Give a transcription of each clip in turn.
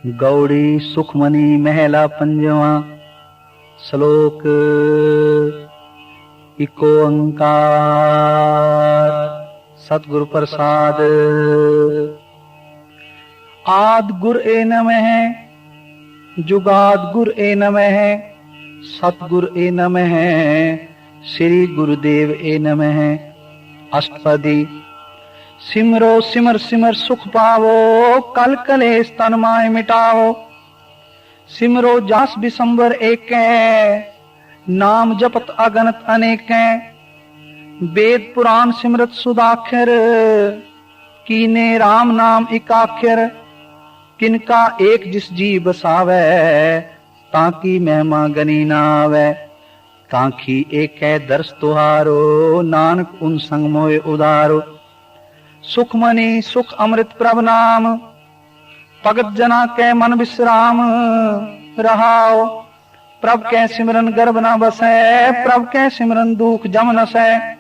गौड़ी सुखमनी महला पंजवा। श्लोक इको ओंकार सतगुरु प्रसाद। आद गुर ए नमः, जुगाद गुर ए नमः, सतगुर ए नमः, श्री गुरुदेव ए नमः। अष्टपदी। सिमरो सिमर सिमर सुख पावो, कल कलेश तन माय मिटाओ। सिमरो जास बिसंबर एक, नाम जपत अगनत अनेक। वेद पुराण सिमरत सुदाखर, कीने राम नाम एकाक्षर। किनका एक जिस जी बसावै, ताकि महिमा गनी ना आवे। ताकि एक है दर्श तुहारो, नानक उन संग मोय उदारो। सुखमनी सुख अमृत प्रभ नाम, भगत जना कै मन विश्राम रहाओ। प्रभ कै सिमरन गर्भ न बसै, प्रभ कै सिमरन दुख जम नसै।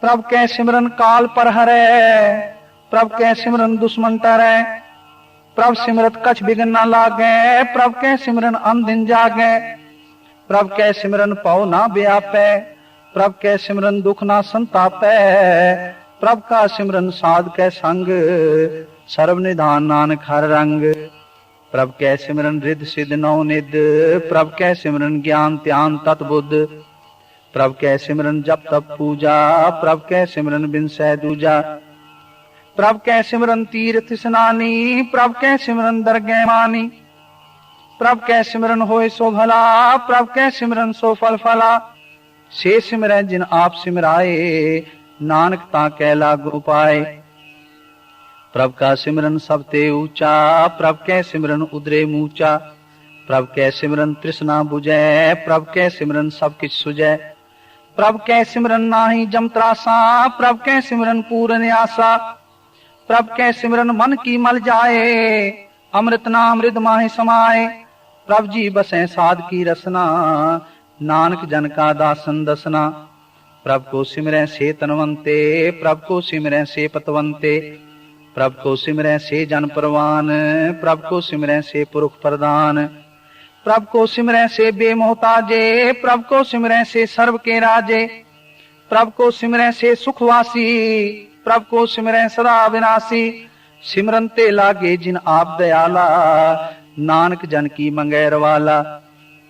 प्रभ कै सिमरन काल पर हरै, प्रभ कै सिमरन दुश्मन टरै। प्रभ सिमरत कछ बिघन न लागै, प्रभ कै सिमरन अनदिन जागै। प्रभ कै सिमरन पौ ना व्यापै, प्रभ कै सिमरन दुख ना संतापै। प्रभ का सिमरन साध कै संग, सर्व निधान नानक हर रंग। प्रभ कै सिमरन रिद्ध सिद्ध नौ निध, प्रभ कै सिमरन ज्ञान ध्यान तत बुद्ध। प्रभ कै सिमरन जप तप पूजा, प्रभ कै सिमरन बिनसै दूजा। प्रभ कै सिमरन तीर्थ स्नानी, प्रभ कै सिमरन दरगह मानी। प्रभ कै सिमरन होए सो भला, प्रभ कै सिमरन सो फल फला। से सिमरै जिन आप सिमराए, नानक ताकै लागू पाए। प्रभ का सिमरन सब ते ऊंचा, प्रभ कै सिमरन उदरे मूचा। प्रभ कै सिमरन तृष्णा बुझै, प्रभ कै सिमरन सब किछ सुझै। प्रभ कै सिमरन नाहि जम त्रासा, प्रभ कै सिमरन पूरन आसा। प्रभ कै सिमरन मन की मल जाए, अमृत नाम रिद माहि समाए। प्रभ जी बसै साध की रसना, नानक जन का दासन दसना। प्रभ को सिमरै से तनवंते, प्रभ को सिमरै से पतवंते। प्रभ को सिमरै से जन परवान, प्रभ को सिमरै से पुरुष प्रदान। प्रभ को सिमरै से बेमोहताजे, प्रभ को सिमरै से सर्व के राजे। प्रभ को सिमरै से सुखवासी, प्रभ को सिमरै सदा विनाशी। सिमरन ते लागे जिन आप दयाला, नानक जन की मंगैर वाला।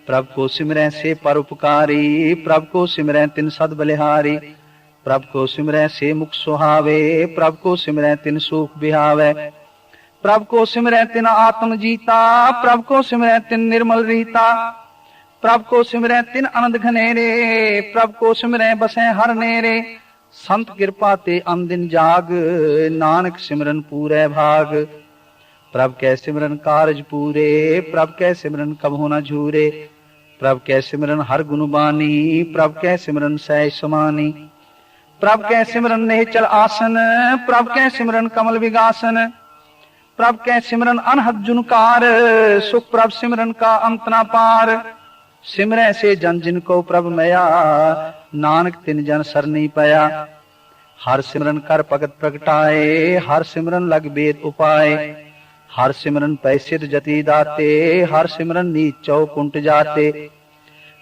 प्रभ को सिमरै से परोपकारी, प्रभ को सिमरै तिन सद बलिहारी। प्रभ को सिमरै से मुख सुहावे, प्रभ को सिमरै तिन सुख बिहावे। प्रभ को सिमरै तिन आत्म जीता, प्रभ को सिमरै तिन निर्मल रीता। प्रभ को सिमरै तिन आनंद घनेरे, प्रभ को सिमरै बसै हर नेरे। संत कृपा ते अनदिन जाग, नानक सिमरन पूरै भाग। प्रभ कै सिमरन कारज पूरे, प्रभ कै सिमरन कबहु न झूरे। प्रभ कै सिमरन हर गुण बानी, प्रभ कै सिमरन सहज समानी। प्रभ कै सिमरन नेचल आसन, प्रभ कै सिमरन कमल विगासन। प्रभ कै सिमरन अनहद जुनकार, सुख प्रभ सिमरन का अंत न पार। सिमरै से जन जिन को प्रभ मया, नानक तिन जन सरनी पया। हर सिमरन कर भगत प्रगटाए, हर सिमरन लग बेद उपाय। हर सिमरन पैसिद जति दाते, हर सिमरन नीच चौ कुंट जाते।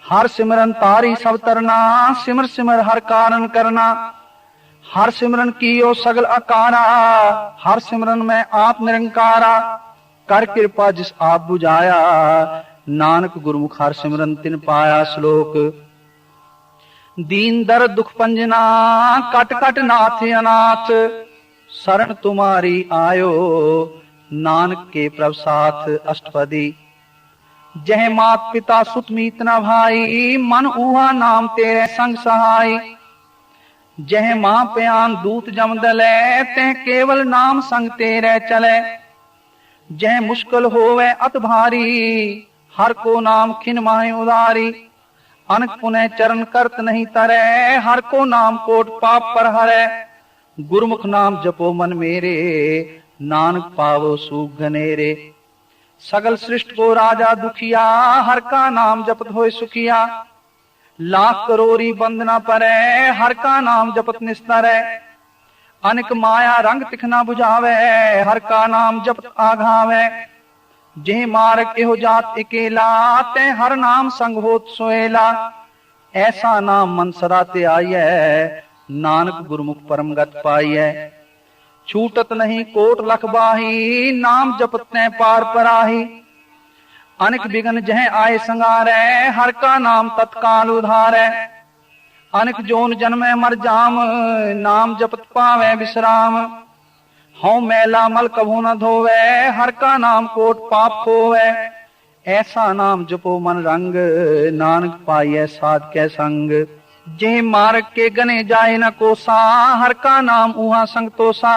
हर सिमरन तारी सब तरना, सिमर सिमर हर कारण करना। हर सिमरन कीयो सगल अकारा, हर सिमरन में आप निरंकारा। कर कृपा जिस आप बुझाया, नानक गुरमुख हर सिमरन तिन पाया। श्लोक दीन दर दुख पंजना, कट कट नाथ अनाथ। शरण तुम्हारी आयो, नानक के प्रभ साथ। अष्टपदी। जह मात पिता सुत मीत न भाई, मन ऊहा नाम तेरे संग सहाय। जह मां प्यान दूत जम दलै, तह केवल नाम संग तेरे चले। जह मुश्किल होवे अत भारी, हर को नाम खिन माहि उदारी। अनक पुनः चरण करत नहीं तरै, हर को नाम कोट पाप पर हरै। गुरमुख नाम जपो मन मेरे, नानक पावो सुख घनेरे। सगल सृष्ट को राजा दुखिया, हर का नाम जपत होए सुखिया। लाख करोरी बंदना परै, हर का नाम जपत निस्तरै। अनिक माया रंग तिखना बुझावे, हर का नाम जपत आघावे। जे मार्ग एहो जात अकेला, ते हर नाम संग होत सोएला। ऐसा नाम मन सदा ते आइयै, नानक गुरमुख परम गत पाइयै। छूटत नहीं कोट लख बाही, नाम जपत तै पार पराही। अनेक बिघन जह आए संगारै, हर का नाम तत्काल उधारै। अनेक जोन जन्मै मर जाम, नाम जपत पावै विश्राम। हऊँ मैला मल कभू न धोवै, हर का नाम कोट पाप खोवै। ऐसा नाम जपो मन रंग, नानक पाइयै साध कै संग। जे मार्ग के गने जाए न कोसा, हर का नाम उहा संग तोसा।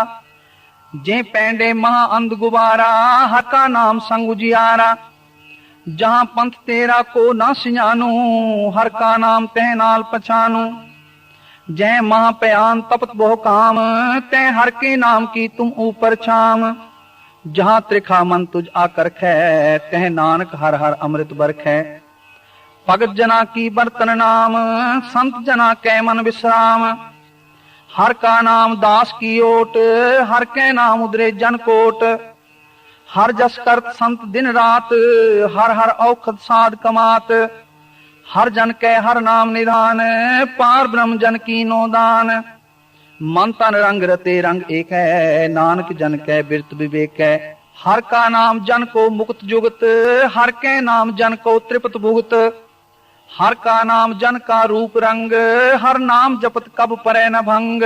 जे पैंडे महा अंध गुबारा, हर का नाम संग उजियारा। जहां पंथ तेरा को न सियानू, हर का नाम तह नाल पछानू। जय महापयान तपत बहु काम, तय हर के नाम की तुम ऊपर छाम। जहां त्रिखा मन तुझ आकर खे, तह नानक हर हर अमृत बरखै। भगत जना की बर्तन नाम, संत जना कै मन विश्राम। हर का नाम दास की ओट, हर कै नाम उदरे जन कोट। हर जस करत संत दिन रात, हर हर औखद साध कमात। हर जन कै हर नाम निधान, पार ब्रह्म जन की नो दान। मन तन रंग रते रंग एक है, नानक जन कै बिरत विवेक है। हर का नाम जन को मुक्त जुगत, हर कै नाम जन को त्रिपत भुगत। हर का नाम जन का रूप रंग, हर नाम जपत कब परै न भंग।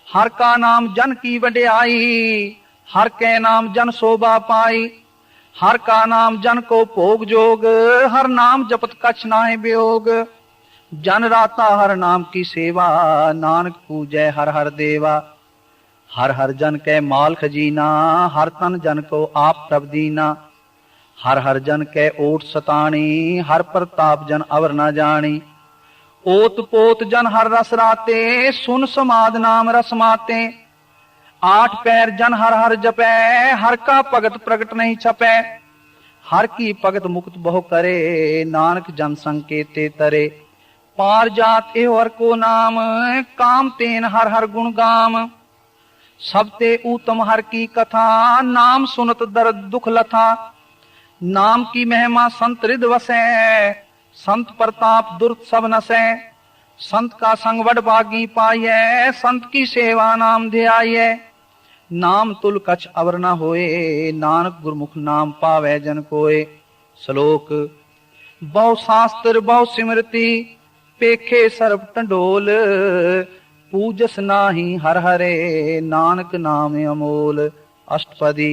हर का नाम जन की वड्याई, हर कै नाम जन शोभा पाई। हर का नाम जन को भोग जोग, हर नाम जपत कछ नाहि वियोग। जन राता हर नाम की सेवा, नानक पूजै हर हर देवा। हर हर जन कै माल खजीना, हर तन जन को आप प्रभ दीना। हर हर जन कै ओट सताणी, हर प्रताप जन अवर न जानी। ओत पोत जन हर रस राते, सुन समाद नाम रस माते। आठ पैर जन हर हर जपै, हर का भगत प्रगट नहीं छपै। हर की भगत मुक्त बहु करे, नानक जन संकेते तरे। पार जात एहो हर को नाम, काम तेन हर हर गुण गाम। सबते उत्तम हर की कथा, नाम सुनत दर्द दुख लथा। नाम की महिमा संत हृद वसै, संत प्रताप दुर्त सब नसै। संत का संग वड भागी पाइयै, संत की सेवा नाम ध्याइयै। नाम तुल कछ अवर न होए, नानक गुरमुख नाम पावै जन कोय। श्लोक बहु शास्त्र बहु सिमरति, पेखे सर्व टंडोल। पूजस नाही हर हरे, नानक नाम अमोल। अष्टपदी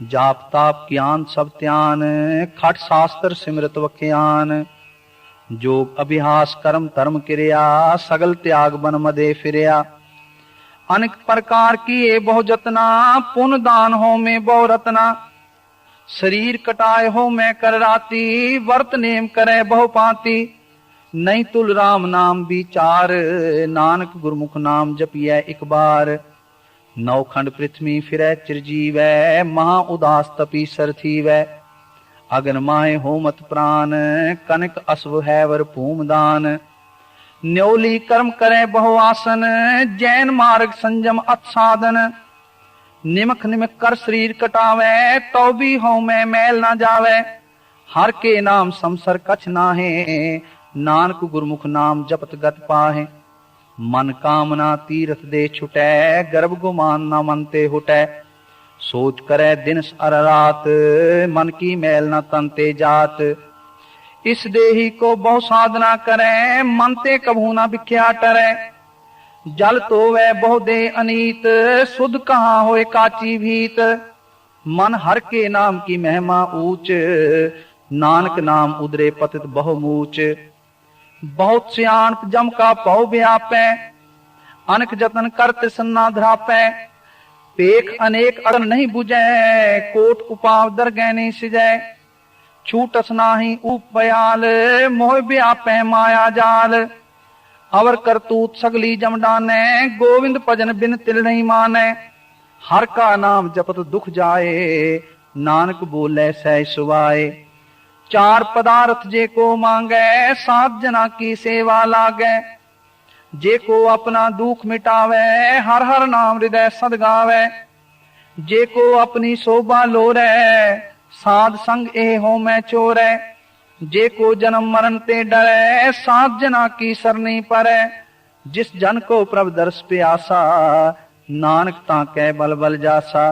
जाप ताप ज्ञान सब त्यान, खट शास्त्र सिमरत वख्यान। जोग अभ्यास कर्म धर्म क्रिया, सगल त्याग बन मदे फिरया। अनेक प्रकार किए बहु जतना, पुन दान हो में बहु रतना। शरीर कटाए हो मैं कर राती, वर्त नेम करे बहु पाती। नहीं तुल राम नाम विचार, नानक गुरमुख नाम जपिए एक बार। नौखंड पृथ्वी फिरै चिरजीवै, महा उदास तपी सर थीवै। अगन माहे होमत प्राण, कनक अश्व है वर भूमदान। न्योली कर्म करे बहु आसन, जैन मार्ग संजम अत साधन। निमक निमक कर शरीर कटावे, तो भी हो मैं मैल न जावे। हर के नाम समसर कछ नाहे, नानक गुरमुख नाम जपत गत पाहे। मन कामना तीरथ दे छुटै, गर्भ गुमान न मन ते हुटै। सोच करे दिन अर रात, मन की मैल न तन ते जात। इस देही को बहु साधना करे, मन ते कभू न बिख्या टरै। जल तो वह बहु दे अनीत, सुध कहाँ होए काची भीत। मन हर के नाम की महिमा ऊंच, नानक नाम उदरे पतित बहु मूच। बहुत सियाणप जम का पौ व्यापै, अनक जतन करत सन्ना ध्रापै। पेख अनेक अगन नहीं बुझै, कोट उपाव दरगह नहीं सिजै। छूटस नाही उपयाल, मोह व्यापै माया जाल। अवर करतूत सगली जम डानै, गोविंद भजन बिन तिल नहीं मानै। हर का नाम जपत दुख जाए, नानक बोले सह सुवाए। चार पदार्थ जे को मांगै, सात जना की सेवा लागै। जे को अपना दुख मिटावे, हर हर नाम हृदय सद गावे। जे को अपनी शोभा लोरै, साध संग ए हो मैं चोरै, जे को जन्म मरण ते डरै, साध जना की सरनी परै। जिस जन को प्रभ दर्श प्यासा, नानक ताकै बल बल जासा।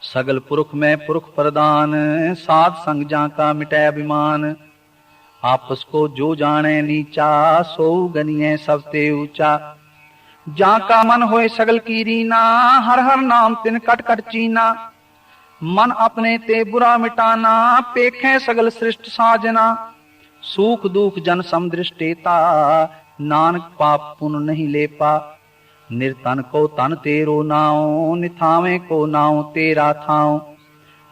सगल पुरख में पुरख प्रदान, साध संग जा का मिटै अभिमान। आपस को जो जाने नीचा, सो गनिए सब ते ऊंचा। जा का मन होए सगल की रीना, हर हर नाम तिन कट कट चीना। मन अपने ते बुरा मिटाना, पेखे सगल सृष्ट साजना। सुख दुख जन समदृष्टेता, नानक पाप पुन नहीं लेपा। निर्तन को तन तेरो नाओ, निथावे को नाओ तेरा थाओ।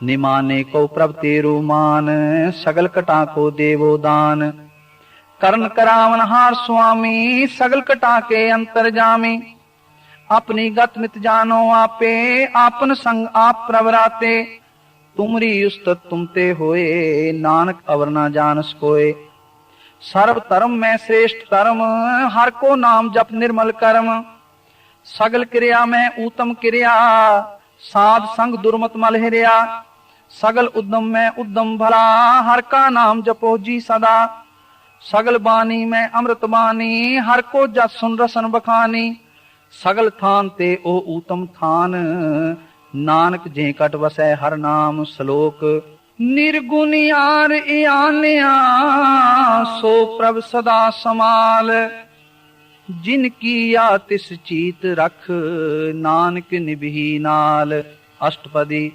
निमाने को प्रभ तेरो मान, सगल कटा को देवो दान। करण करावन हार स्वामी, सगल कटा के अंतर जामी। अपनी गत मित जानो आपे, आपन संग आप प्रवराते। तुमरी उस्तत तुमते होए, नानक अवर ना जानस कोय। सर्व धर्म में श्रेष्ठ धर्म, हर को नाम जप निर्मल कर्म। सगल क्रिया में उत्तम क्रिया, साध संग दुर्मत मल हिरिया। सगल उद्यम में उद्यम भला, हर का नाम जपो जी सदा। सगल बानी में अमृत बानी, हर को जस सुन रसन बखानी। सगल थान ते ओ उत्तम थान, नानक जे कट वसै हर नाम। श्लोक निर्गुण यार आन्या, सो प्रभ सदा समाल। जिनकी या तिस चीत रख, नानक निभि नाल। अष्टपदी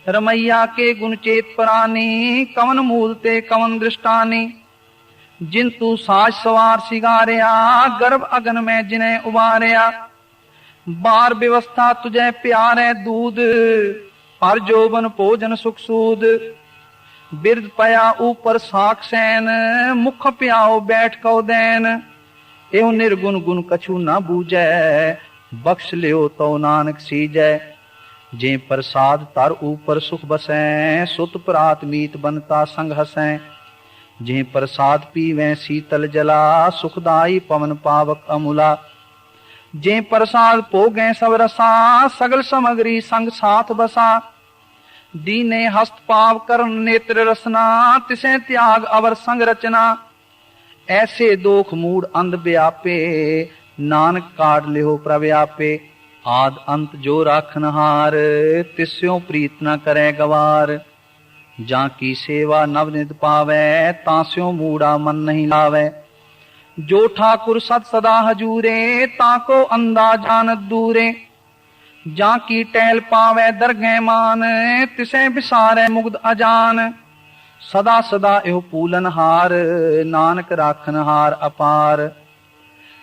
रमैया के गुण चेत परानी, कवन मूल ते कवन दृष्टानी। जिन तू साज सवार सिगारिया, गर्भ अगन में जिन्हें उबारिया। बार व्यवस्था तुझे प्यारे दूध, पर जोबन भोजन सुख सूद। बिरद पया ऊपर साख सैन, मुख प्याओ बैठ कौ दैन। एवं निर्गुण गुण कछु न बूझै, बख्श लियो तो नानक सीजै। जे प्रसाद तर ऊपर सुख बसै, सुत प्रात मीत बनता संग हसै। जे प्रसाद पीवें शीतल जला, सुखदाई पवन पावक अमूला। जे प्रसाद भोगें सब रसा, सगल समग्री संग साथ बसा। दीने हस्त पाव करण नेत्र रसना, तिसे त्याग अवर संग रचना। ऐसे दोख मूड अंध व्यापे, नानक काट लिहो प्रव्यापे। आद अंत जो राखनहार, तिस्यों प्रीत न करे गवार। जा की सेवा नवनित पावे, तास्यों मूड़ा मन नहीं लावे। जो ठाकुर सत सदा हजूरे, ताको अंधा जानत दूरे। जा की टहल पावे दरगह मान, तिसे बिसारे मुग्ध अजान। सदा सदा एहो पूलनहार, नानक राखनहार अपार।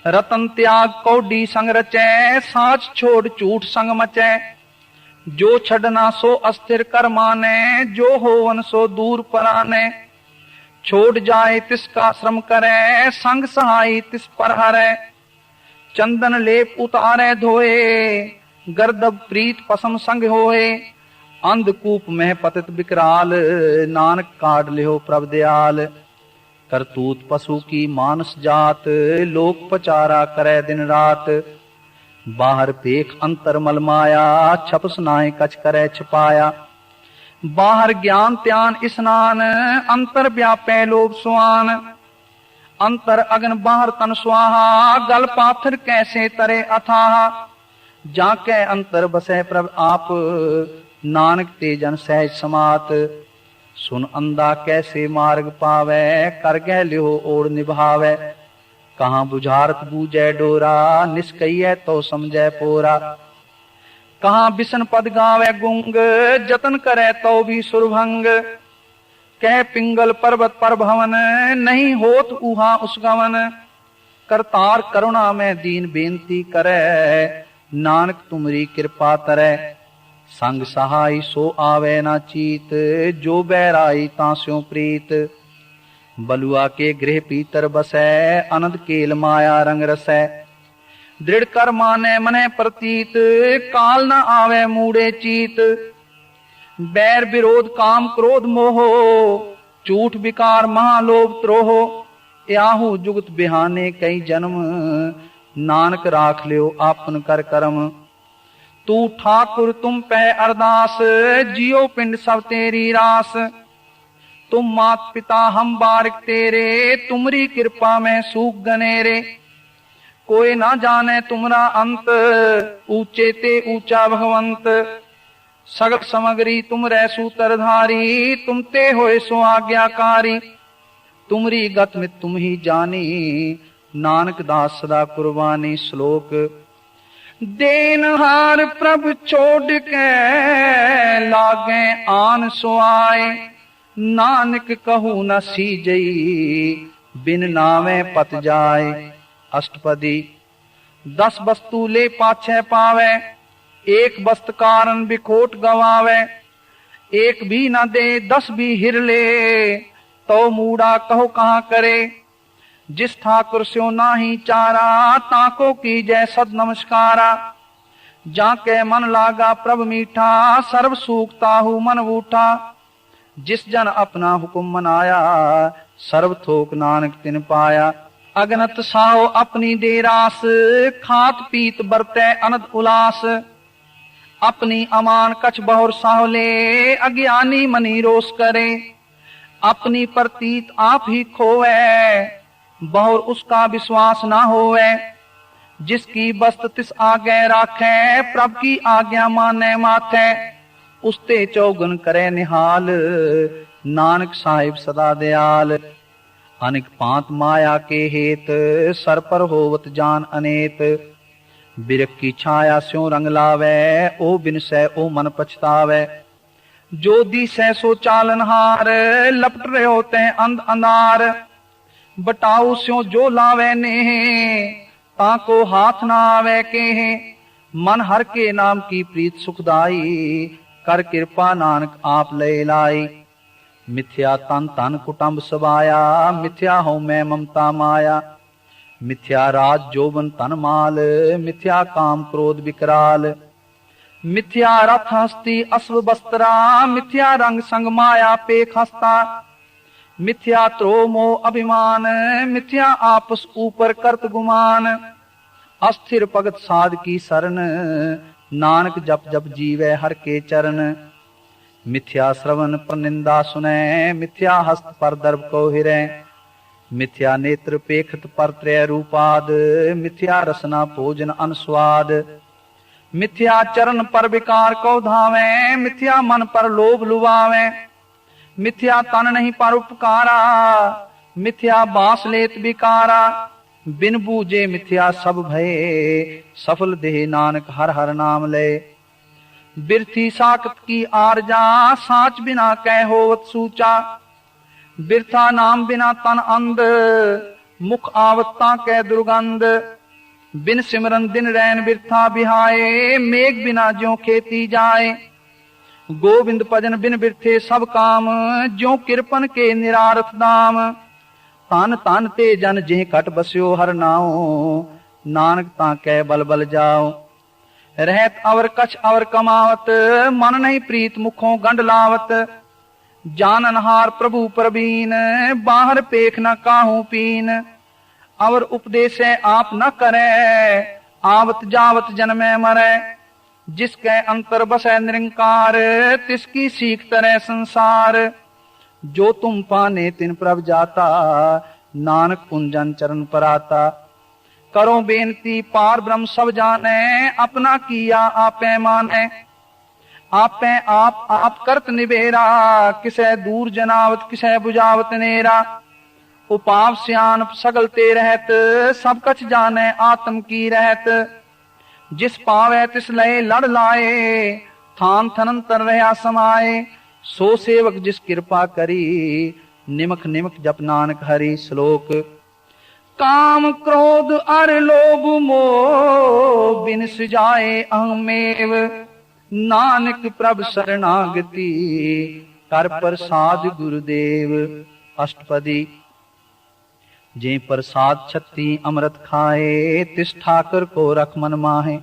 रतन त्याग कौडी संग रचै, साच छोड़ झूठ संग मचै। जो छड़ना सो अस्थिर कर माने, जो होवन सो दूर पराने। छोड़ जाए तिसका श्रम करे, संग सहाई तिस पर हरै। चंदन लेप उतारे धोए, गर्दब प्रीत पसम संग होए। अंधकूप में पतित विकराल, नानक काट लिहो प्रभ दयाल। करतूत पशु की मानस जात, लोक पचारा करे दिन रात। बाहर पेख अंतर मल माया, छप सुनाए कछ करे छपाया। बाहर ज्ञान त्यान स्नान, अंतर व्यापे लोभ सुआन। अंतर अगन बाहर तन स्वाहा, गल पाथर कैसे तरे अथाह। जाके अंतर बसे प्रभ आप, नानक ते जन सहज समात। सुन अंधा कैसे मार्ग पावे, कर गह लिहो ओर निभावे। कहाँ बुझारत बूझे डोरा, निष्कैये तो समझे पोरा। कहाँ बिसन पद गावे गुंग, जतन करे तो भी सुरभंग। कह पिंगल पर्वत पर भवन, नहीं होत उहा उसगवन। करतार करुणा में दीन बेनती करे, नानक तुमरी कृपा तरै। संग सहाय सो आवे ना चीत, जो बैराई तास्यों प्रीत। बलुआ के गृह पीतर बसै, अनंत केल माया रंग रसै। दृढ़ कर माने मने प्रतीत, काल न आवे मूड़े चीत। बैर विरोध काम क्रोध मोहो, झूठ विकार महालोभ त्रोहो। याहू जुगत बिहाने कई जन्म, नानक राख लियो आपन कर करम। तू ठाकुर तुम पे अरदास, जियो पिंड सब तेरी रास। तुम मात पिता हम बारिक तेरे, तुमरी कृपा में सूख गनेरे। कोई ना जाने तुमरा अंत, ऊंचे ते ऊंचा भगवंत। सगल समगरी तुम रै सूत्रधारी, तुम ते होए सो आज्ञाकारी। तुमरी गत में तुम ही जानी, नानक दास सदा कुर्बानी। श्लोक देनहार प्रभ छोड़ के, लागे आन सो आए। नानक कहू न सीजई, बिन नावे पत जाए। अष्टपदी 10 वस्तु ले पाछे पावे, एक वस्त कारण बिखोट गवावे। एक भी न दे 10 भी हिर ले, तो मूड़ा कहो कहाँ करे। जिस ठाकुर स्यो नाही चारा, ताको की जय सद नमस्कारा। जाके मन लागा प्रभ मीठा, सर्व सूख ताहू मन बूठा। जिस जन अपना हुक्म मनाया, सर्व थोक नानक तिन पाया। अगनत साहो अपनी देरास, खात पीत बरते अनद उलास। अपनी अमान कछ बहुर साहो ले, अज्ञानी मनी रोष करे। अपनी प्रतीत आप ही खोवे, बहुर उसका विश्वास ना होवे। जिसकी बस्त तिस आगे राखे, प्रभ की आज्ञा माने माथे। उसते चौगुन करे निहाल, नानक साहिब सदा दयाल। अनेक पांत माया के हेत, सर पर होवत जान अनेत। बिरख की छाया स्यों रंग लावे, ओ बिन सै ओ मन पछतावे। जो दिसै सो चालनहार, लपट रहे होते अंध अंधार। बटाऊ स्यों जो लावे ने, ताको हाथ ना आवे के। मन हर के नाम की प्रीत सुखदाई, कर कृपा नानक आप ले लाई। मिथ्या तन तन कुटुंब सबाया, मिथ्या हो मैं ममता माया। मिथ्या राज जोबन तन माल, मिथ्या काम क्रोध विकराल। मिथ्या रथ हस्ती अश्व बस्त्रा, मिथ्या रंग संग माया पेख हस्ता। मिथ्या त्रो मोह अभिमान, मिथ्या आपस ऊपर करत गुमान। अस्थिर भगत साध की शरण, नानक जप जप जीवे हर के चरण। मिथ्या श्रवण पर निंदा सुने, मिथ्या हस्त पर दर्भ को हिरे। मिथ्या नेत्र पेखत पर त्रय रूपाद, मिथ्या रसना भोजन अनस्वाद। मिथ्या चरण पर विकार को धावे, मिथ्या मन पर लोभ लुभावे। मिथ्या तन नहीं पर उपकारा, मिथ्या बास लेत विकारा। बिन बूझे मिथ्या सब भये, सफल देह नानक हर हर नाम ले। बिरथी साकत की आरजा, साच बिना कह होवत सूचा। बिरथा नाम बिना तन अंध, मुख आवत्ता कै दुर्गंध। बिन सिमरन दिन रैन बिरथा बिहाए, मेघ बिना ज्यों खेती जाए। गोविंद भजन बिन बिरथे सब काम, ज्यों किरपन के निरारथ दाम। तन तन ते जन जिह कट बस्यो हर नाओ, नानक ता कै बल बल जाओ। रहत अवर कछ अवर कमावत, मन नहीं प्रीत मुखों गंड लावत। जाननहार प्रभु प्रवीण, बाहर पेख न काहू पीन। अवर उपदेशे आप न करे, आवत जावत जन्मे मरे। जिसके अंतर बसै निरंकार, तिसकी सीख तरह संसार। जो तुम पाने तिन प्रभ जाता, नानक कुंजन चरण पर आता। करो बेनती पार ब्रह्म सब जाने, अपना किया आपे माने। आपे आप करत निबेरा, किसे दूर जनावत किसे बुझावत नेरा। उपाव सियान सगल ते रहत, सब कछ जाने आत्म की रहत। जिस पावे तिस लय लड़ लाए, थान थनंतर रहा समाए। सो सेवक जिस कृपा करी, निमक निमक जप नानक हरि। श्लोक काम क्रोध अर लोभ मोह, बिन सुजाए अहमेव। नानक प्रभ शरणागति, कर प्रसाद गुरुदेव। अष्टपदी जे प्रसाद छत्ती अमृत खाए, तिस ठाकर को रख मन माहे।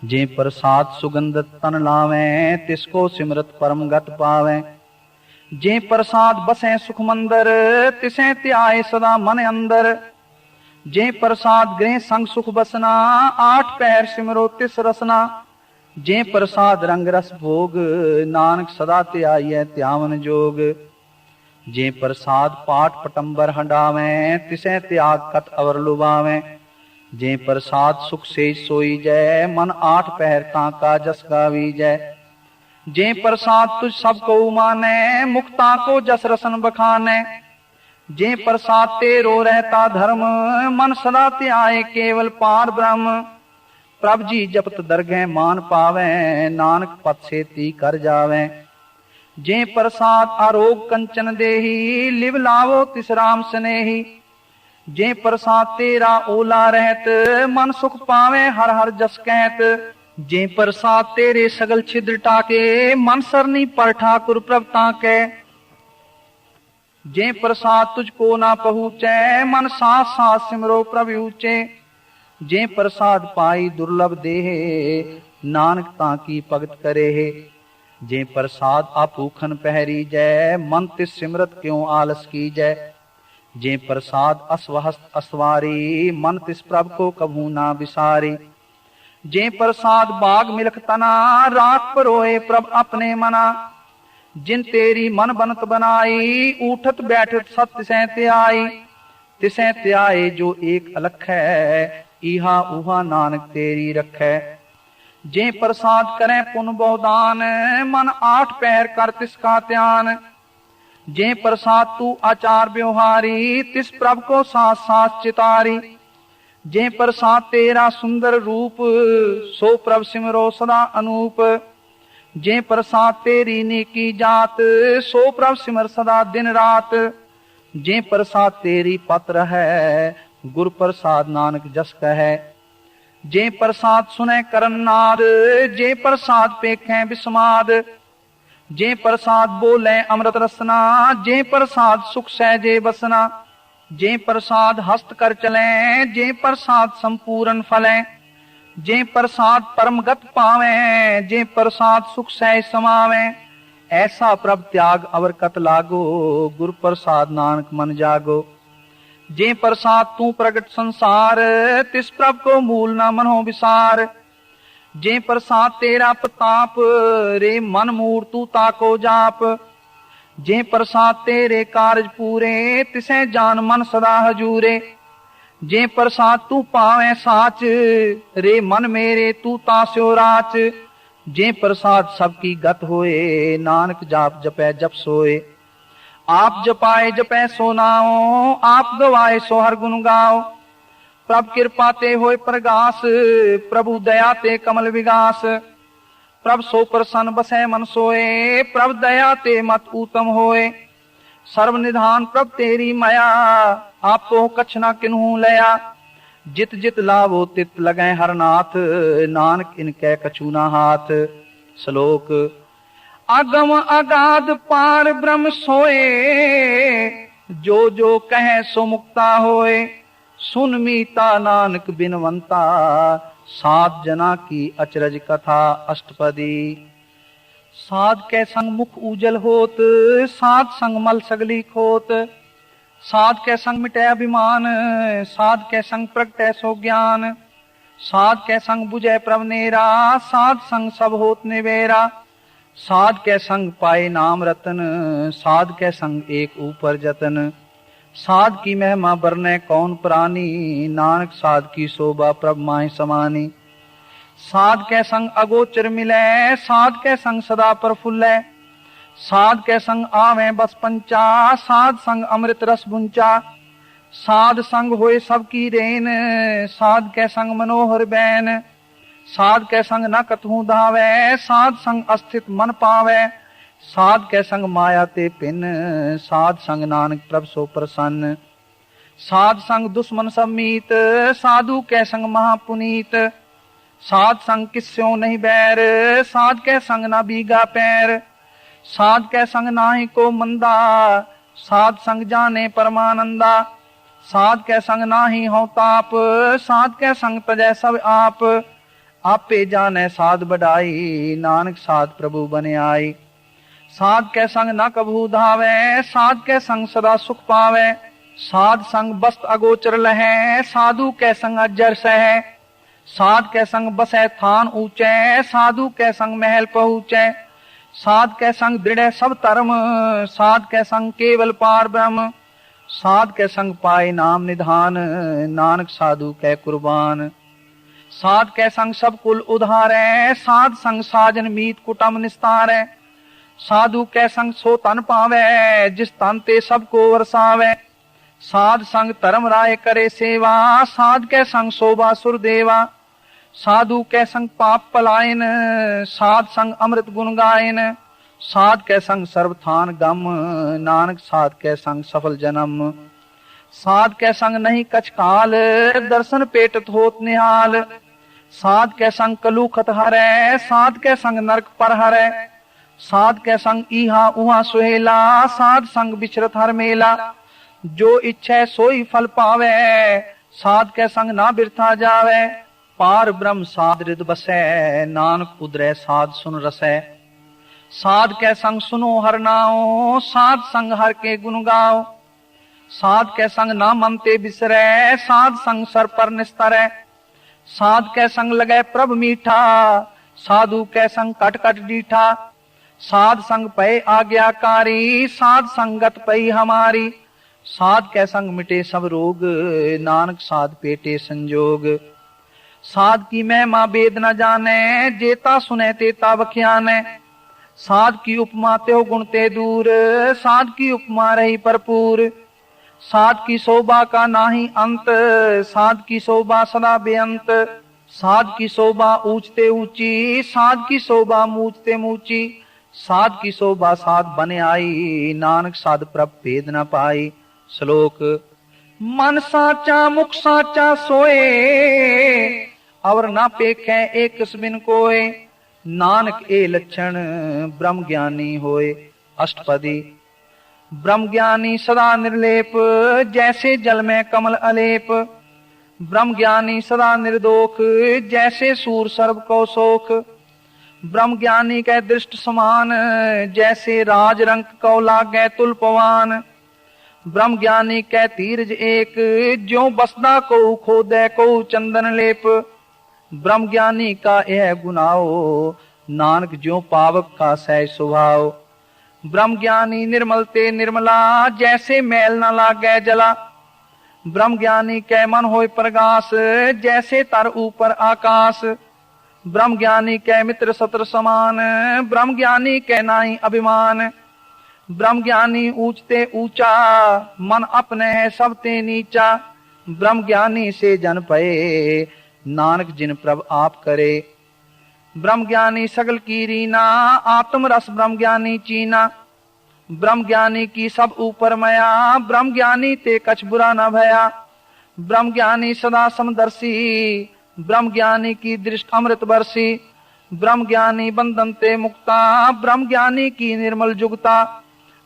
जे प्रसाद सुगंध तन लावे, तिसको सिमरत परम गत पावे। जे प्रसाद बसे सुख मंदर, तिसे त्याए सदा मन अंदर। जे प्रसाद गृह संग सुख बसना, 8 पैर सिमरो तिस रसना। जे प्रसाद रंग रस भोग, नानक सदा ते आइए त्यावन जोग। जे प्रसाद पाठ पटंबर हंडावें, तिसे त्याग कत अवर लुभावें। जे प्रसाद सुख से सोई जय, मन आठ पहर ताका जस गावी जय। जे प्रसाद तुझ सब को माने, मुक्ता को जस रसन बखाने। जे प्रसाद तेरो रहता धर्म, मन सदा ते आए केवल पार ब्रह्म। प्रभ जी जपत दरगह मान पावे, नानक पद से ती कर जावे। जे प्रसाद आरोग कंचन देही, लिव लावो तिस राम स्नेही। जे प्रसाद तेरा ओला रहत, मन सुख पावे हर हर जस कहत। जे प्रसाद तेरे सगल छिद्र टाके, मन सरनी पर ठाकुर प्रभ ताके। जे प्रसाद तुझको ना पहुँचे, मन साथ साथ सिमरो प्रभु ऊंचे। जे प्रसाद पाई दुर्लभ देहे, नानक ताकी भगत करे है। जे प्रसाद आपूखन पहरी जय, मन तिस सिमरत क्यों आलस की जय। जे प्रसाद अस्वहस्त असवारी, मन तिस प्रभ को कभू ना बिसारी। जे प्रसाद बाग मिलख तना, रात परोए प्रभ अपने मना। जिन तेरी मन बनत बनाई, उठत बैठत सत्य से त्याई। तिसे त्याए जो एक अलख है, इहा उहा नानक तेरी रखै। जे प्रसाद करें पुन बहुदान, मन आठ पहर कर तिसका ध्यान। जे प्रसाद तू आचार व्यवहारी, तिस प्रभ को साथ साथ चितारी। जे प्रसाद तेरा सुंदर रूप, सो प्रभ सिमरो सदा अनूप। जे प्रसाद तेरी नेकी जात, सो प्रभ सिमर सदा दिन रात। जे प्रसाद तेरी पत्र है, गुर प्रसाद नानक जस कहे। जे प्रसाद सुने करन नाद, जे प्रसाद पेखें बिस्माद। जे प्रसाद बोले अमृत रसना, जे प्रसाद सुख सहजे बसना। जे प्रसाद हस्त कर चले, जे प्रसाद संपूर्ण फले। जे प्रसाद परम गत पावे, जे प्रसाद सुख सह समावे। ऐसा प्रभ त्याग अवर कत लागो, गुर प्रसाद नानक मन जागो। जे प्रसाद तू प्रगट संसार, तिस प्रभ को मूल न मनो विसार। जे प्रसाद तेरा प्रताप, रे मन मूर तू ताको जाप। जे प्रसाद तेरे कारज पूरे, तिसे जान मन सदा हजूरे। जे प्रसाद तू पावे साच, रे मन मेरे तू तास्यो राच। जे प्रसाद सबकी गत होए, नानक जाप जपै जप सोए। आप जपाए जपै सो नाओ, आप गवाए सो हर गुण गाओ। प्रभ कृपा ते होए प्रगास, प्रभु दया ते कमल विगास। प्रभ सो प्रसन्न बसै मन सोए, प्रभ दया ते मत ऊतम होए। सर्व निधान प्रभ तेरी माया, आपो कछ न किन्हू लया। जित जित लावो तित लगै हर नाथ, नानक इनकै कछु ना हाथ। श्लोक अगम अगाध पार ब्रह्म सोए, जो जो कहे सो मुक्ता होए। सुन मीता नानक बिनवंता, साध जना की अचरज कथा अष्टपदी। साध के संग मुख उजल होत, साध संग मल सगली खोत। साध के संग मिटे अभिमान, साध के संग प्रगटे सो ज्ञान। साध के संग बुझे प्रभ नेरा, साध संग सब होत निवेरा। साध के संग पाए नाम रतन, साध के संग एक ऊपर जतन। साध की महिमा बरने कौन प्राणी, नानक साध की शोभा प्रभ माहि समानी। साध के संग अगोचर मिले, साध के संग सदा प्रफुल्ले। साध के संग आवे बस पंचा, साध संग अमृत रस बुंचा। साध संग होए सबकी रेन, साध के संग मनोहर बैन। साध के संग न कतहू धावे, साध संग अस्थित मन पावे। साध के संग माया ते पिन, साध संग नानक प्रभ सो प्रसन्न। साध संग दुश्मन सब मीत, साधु के संग महापुनीत। साध संग किस्यों नहीं बैर, साध के संग ना बीगा पैर। साध के संग नाही को मंदा, साध संग जाने परमानंदा। साध के संग नाही हो ताप, साध के संग तजै सब आप। आपे जाने साध बढ़ाई, नानक साध प्रभु बने आई। साध के संग न कभू धावे, साध के संग सदा सुख पावे। साध संग बस्त अगोचर लहे, साधु के संग अज्जर सहे। साध के संग बसै थान ऊंचे, साधु के संग महल पहुँचे। साध के संग दृढ़ सब धर्म, साध के संग केवल पार ब्रह्म। साध के संग पाए नाम निधान, नानक साधु के कुर्बान। साध के संग सब कुल उधारे, साध संग साजन मीत कुटुम निस्तारे। साधु के संग सो तन पावे, जिस तन ते सबको वरसावे। साध संग धर्म राय करे सेवा, साध के संग शोभा सुर देवा। साधु के संग पाप पलायन, साध संग अमृत गुण गायन। साध के संग सर्वथान गम, नानक साध के संग सफल जन्म। साध के संग नहीं कछ काल, दर्शन पेटत होत निहाल। साध के संग कलुखत हरै, साध के संग नरक पर हरै। साध के संग इहा उहा सुहेला, साध संग बिचरत हर मेला। जो इच्छै सोई फल पावे, साध के संग ना बिरथा जावे। पार ब्रह्म साध हृद बसै, नानक उदरै साध सुन रसै। साध के संग सुनो हर नाओ, साध संग हर के गुण गाओ। साध के संग ना मनते बिसरै, साध संग सर पर निस्तरै। साध के संग लगे प्रभ मीठा, साधु के संग कट कट डीठा। साध संग पै आज्ञाकारी, साध संगत पै हमारी। साध के संग मिटे सब रोग, नानक साध पेटे संजोग। साध की महिमा वेद न जाने, जेता सुने तेता बख्याने। साध की उपमा त्यो गुण ते दूर, साध की उपमा रही भरपूर। साध की शोभा का नाही अंत, साध की शोभा सदा बेअंत। साध की शोभा ऊंचते ऊंची, साध की शोभा मूचते मूची। साध की शोभा साध बने आई, नानक साध प्रभ भेद न पाई। श्लोक मन साचा मुख साचा सोए, और ना पेखे एक बिन कोय। नानक ए लक्षण ब्रह्म ज्ञानी होए। अष्टपदी ब्रह्म ज्ञानी सदा निर्लेप, जैसे जल में कमल अलेप। ब्रह्म ज्ञानी सदा निर्दोख, जैसे सूर सर्व को शोक। ब्रह्म ज्ञानी के दृष्ट समान, जैसे राज रंग को लागे तुलपवान। ब्रह्म ज्ञानी के तीरज एक, ज्यों बसदा को खोदे को चंदन लेप। ब्रह्म ज्ञानी का यह गुनाओ, नानक ज्यों पावक का सहज स्वभाव। ब्रह्म ज्ञानी निर्मल ते निर्मला, जैसे मैल न लागे जला। ब्रह्म ज्ञानी के मन होय प्रगास, जैसे तर ऊपर आकाश। ब्रह्म ज्ञानी के मित्र सत्र समान, ब्रह्म ज्ञानी के नाई अभिमान। ब्रह्म ज्ञानी ऊंचते ऊंचा, मन अपने है सबते नीचा। ब्रह्म ज्ञानी से जन पए, नानक जिन प्रभ आप करे। ब्रह्म ज्ञानी सगल की रीना, आत्म रस ब्रह्म ज्ञानी चीना। ब्रह्म ज्ञानी की सब ऊपर मया, ब्रह्म ज्ञानी ते कछ बुरा न भया। ब्रह्म ज्ञानी सदा समदर्शी, ब्रह्म ज्ञानी की दृष्टि अमृत बरसी। ब्रह्म ज्ञानी बंधन ते मुक्ता, ब्रह्म ज्ञानी की निर्मल जुगता।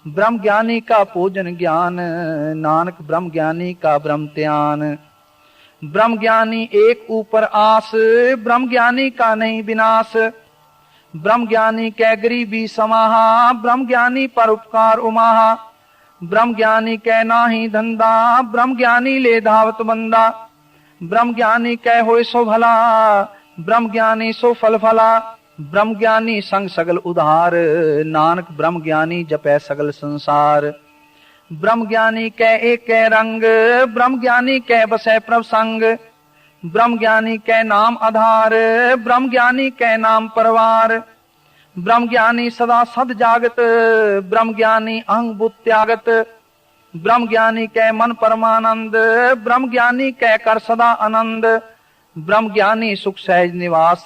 ब्रह्म ज्ञानी का पूजन ज्ञान, नानक ब्रह्म ज्ञानी का ब्रह्म ध्यान। ब्रह्म ज्ञानी एक ऊपर आस, ब्रह्म ज्ञानी का नहीं विनाश। ब्रह्म ज्ञानी के गरीबी समाहा, ब्रह्म ज्ञानी पर उपकार उमाहा। ब्रह्म ज्ञानी के नाही धंधा, ब्रह्म ज्ञानी ले धावत बंदा। ब्रह्म ज्ञानी के होय सो भला, ब्रह्म ज्ञानी सो फल फला। ब्रह्म ज्ञानी संग सगल उधार, नानक ब्रह्म ज्ञानी जपै सगल संसार। ब्रह्म ज्ञानी के एक रंग, ब्रह्म ज्ञानी के बसै प्रभ संग। ब्रह्म ज्ञानी के नाम आधार, ब्रह्म ज्ञानी के नाम परवार। ब्रह्म ज्ञानी सदा सद जागत, ब्रह्म ज्ञानी अहंग बुत त्यागत। ब्रह्म ज्ञानी के मन परमानंद, ब्रह्म ज्ञानी के कर सदा आनंद। ब्रह्म ज्ञानी सुख सहज निवास,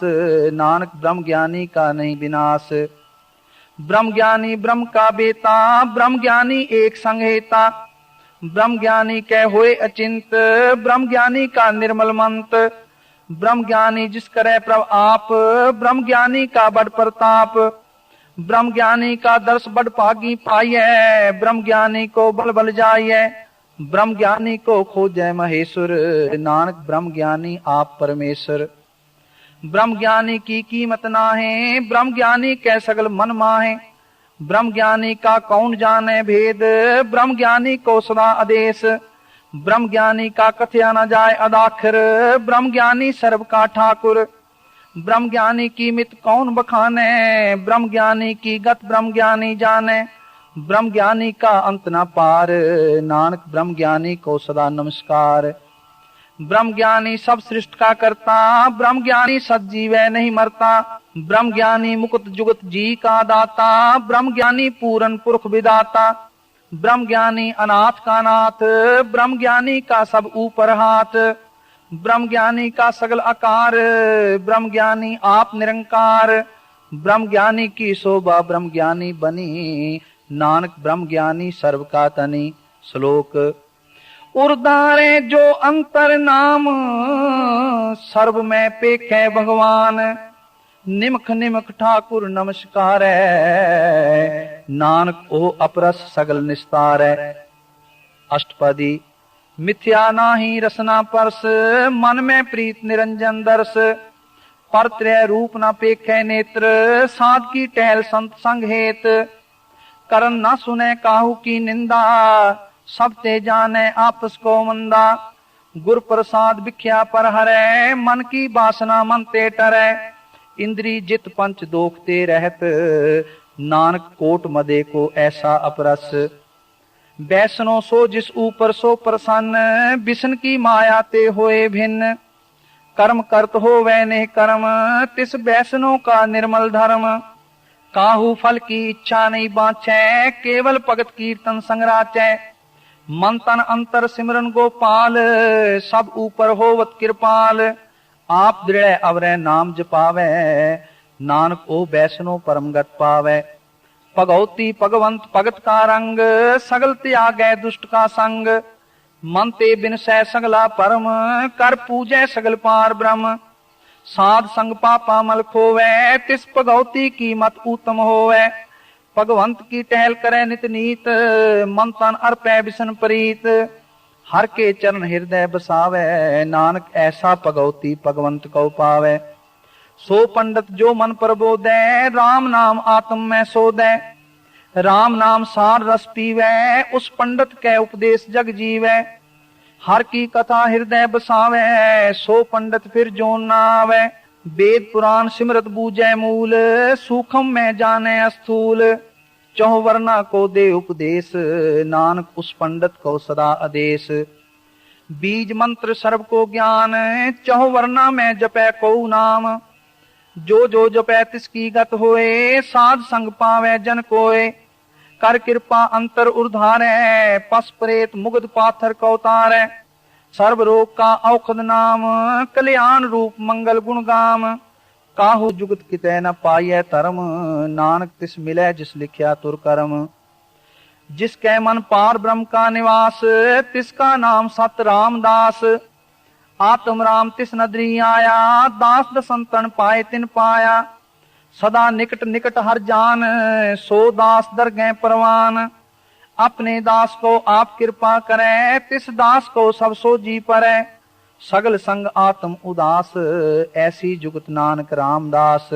नानक ब्रह्म ज्ञानी का नहीं विनाश। ब्रह्म ज्ञानी ब्रह्म का बेता, ब्रह्म ज्ञानी एक संग हेता। ब्रह्म ज्ञानी के होए अचिंत, ब्रह्म ज्ञानी का निर्मल मंत। ब्रह्म ज्ञानी जिस करे प्रभ आप, ब्रह्म ज्ञानी का बड़ प्रताप। ब्रह्म ज्ञानी का दर्श बड़ पागी पाइये, ब्रह्म ज्ञानी को बल बल जाइए। ब्रह्म ज्ञानी को खोजै महेश्वर, नानक ब्रह्म ज्ञानी आप परमेश्वर। ब्रह्म ज्ञानी की कीमत नाहे, ब्रह्म ज्ञानी के सगल मन माहे। ब्रह्म ज्ञानी का कौन जाने भेद, ब्रह्म ज्ञानी को सदा आदेश। ब्रह्म ज्ञानी का कथया न जाए अदाखिर, ब्रह्म ज्ञानी सर्व का ठाकुर। ब्रह्म ज्ञानी की मित कौन बखाने, ब्रह्म ज्ञानी की गत ब्रह्म ज्ञानी जाने। ब्रह्म ज्ञानी का अंत न पार, नानक ब्रह्म ज्ञानी को सदा नमस्कार। ब्रह्म ज्ञानी सब सृष्ट का करता, ब्रह्म ज्ञानी सज्जीव नहीं मरता। ब्रह्म ज्ञानी मुकुट जुगत जी का दाता, ब्रह्म ज्ञानी पूरन पुरख विदाता। ब्रह्म ज्ञानी अनाथ का नाथ, ब्रह्म ज्ञानी का सब ऊपर हाथ। ब्रह्म ज्ञानी का सगल आकार, ब्रह्म ज्ञानी आप निरंकार। ब्रह्म ज्ञानी की शोभा ब्रह्म ज्ञानी बनी, नानक ब्रह्म ज्ञानी सर्व का तनी। श्लोक उर्धारे जो अंतर नाम, सर्व में पेखे भगवान। निमख निमख ठाकुर नमस्कार है, नानक ओ अपरस सगल निस्तार है। अष्टपदी मिथ्या नाही रसना परस, मन में प्रीत निरंजन दर्श। परत्रय रूप न पेखे नेत्र, साध की टहल संत संग हेत। करन न सुने काहू की निंदा, सब ते जाने आपस को मंदा। गुर प्रसाद भिख्या पर हरै, मन की वासना मन ते टरै। इंद्री जित पंच दोखते रहत, नानक कोट मदे को ऐसा अपरस। बैसनो सो जिस ऊपर सो प्रसन्न, बिसन की माया ते होए भिन्न। कर्म करत हो वै ने कर्म, तिस बैसनो का निर्मल धर्म। काहू फल की इच्छा नहीं बाँचै, केवल भगत कीर्तन संगराचै। मन तन अंतर सिमरन गोपाल, सब ऊपर होवत कृपाल। आप दृढ़ अवरै नाम जपावै, नानक ओ बैसनो परम गत पावै। भगवती भगवंत भगत का रंग, सगल त्यागै दुष्ट का संग। मन ते बिनसै सगला परम, कर पूजै सगल पार ब्रह्म। साध संग पापा मल खोवै, तिस भगवती की मत उत्तम होवै। भगवंत की टहल करे नित नीत, मन तन अर्पै बिसन प्रीत। हर के चरण हृदय बसावै, नानक ऐसा भगवती भगवंत को पावै। सो पंडित जो मन प्रबोधै, राम नाम आत्म में सोधै। राम नाम सार रस पीवै, उस पंडित कै उपदेश जग जीवै। हर की कथा हृदय बसावै, सो पंडित फिर जोन न आवै। वेद पुराण सिमरत बूझै मूल, सूखम में जाने स्थूल। चौह वर्णा को दे उपदेश, नानक उस पंडित को सदा आदेश। बीज मंत्र सर्व को ज्ञान, चौह वर्णा में जपै को नाम। जो जपै तिसकी गत होए, साध संग पावै जन कोय। कर कृपा अंतर उर्धारै, पस प्रेत मुग्ध पाथर को तारै। सर्व रोग का औषध नाम, कल्याण रूप मंगल गुण गाम। काहू जुगत कितै न पाइयै धर्म, नानक तिस मिलै जिस लिखिया तुर कर्म। जिसकै मन पार ब्रह्म का निवास, तिसका नाम सत रामदास। आत्म राम तिस नदरी आया, दास दसंतन पाए तिन पाया। सदा निकट निकट हर जान, सो दास दरगह परवान। अपने दास को आप कृपा करें, तिस दास को सब सो जी परै। सगल संग आत्म उदास, ऐसी जुगत नानक रामदास।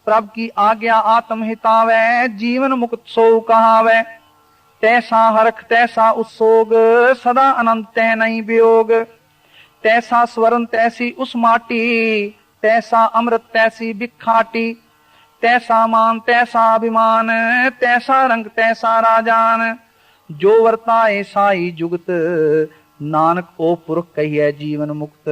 प्रभ की आज्ञा आत्म हितावै, जीवन मुक्त सो कहावै। तैसा हरख तैसा उत्सोग, सदा अनंत तै नहीं वियोग। तैसा स्वरण तैसी उस माटी, तैसा अमृत तैसी बिखाटी। तैसा मान तैसा अभिमान, तैसा रंग तैसा राजान। जो वर्ताए साई जुगत, नानक ओ पुरख कहिए जीवन मुक्त।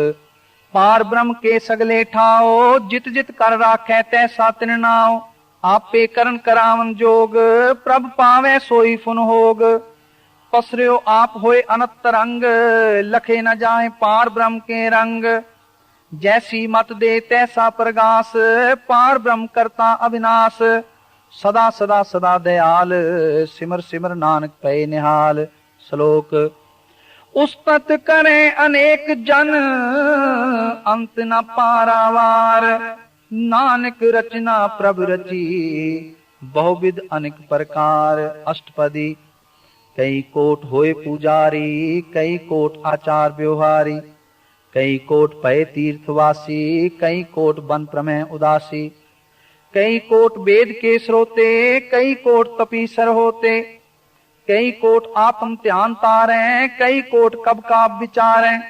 पार ब्रह्म के सगले ठाओ, जित जित कर राखै तैसा तिन नाओ। आपे करन करावन जोग, प्रभ पावै सोई फुन होग। पसर्यो आप होए अनंत रंग, लखे न जाए पार ब्रह्म के रंग। जैसी मत दे तैसा प्रगास, पार ब्रह्म करता अविनाश। सदा सदा सदा दयाल, सिमर सिमर नानक पै निहाल। श्लोक उस्तत करे अनेक जन, अंत न पारावार। नानक रचना प्रभ रची, बहुविध अनेक प्रकार। अष्टपदी कई कोट होए पुजारी, कई कोट आचार व्यवहारी। कई कोट पय तीर्थवासी, कई कोट बन प्रमेय उदासी। कई कोट वेद के श्रोते, कई कोट तपीसर होते। कई कोट आत्म ध्यान तारे, कई कोट कब का विचारें,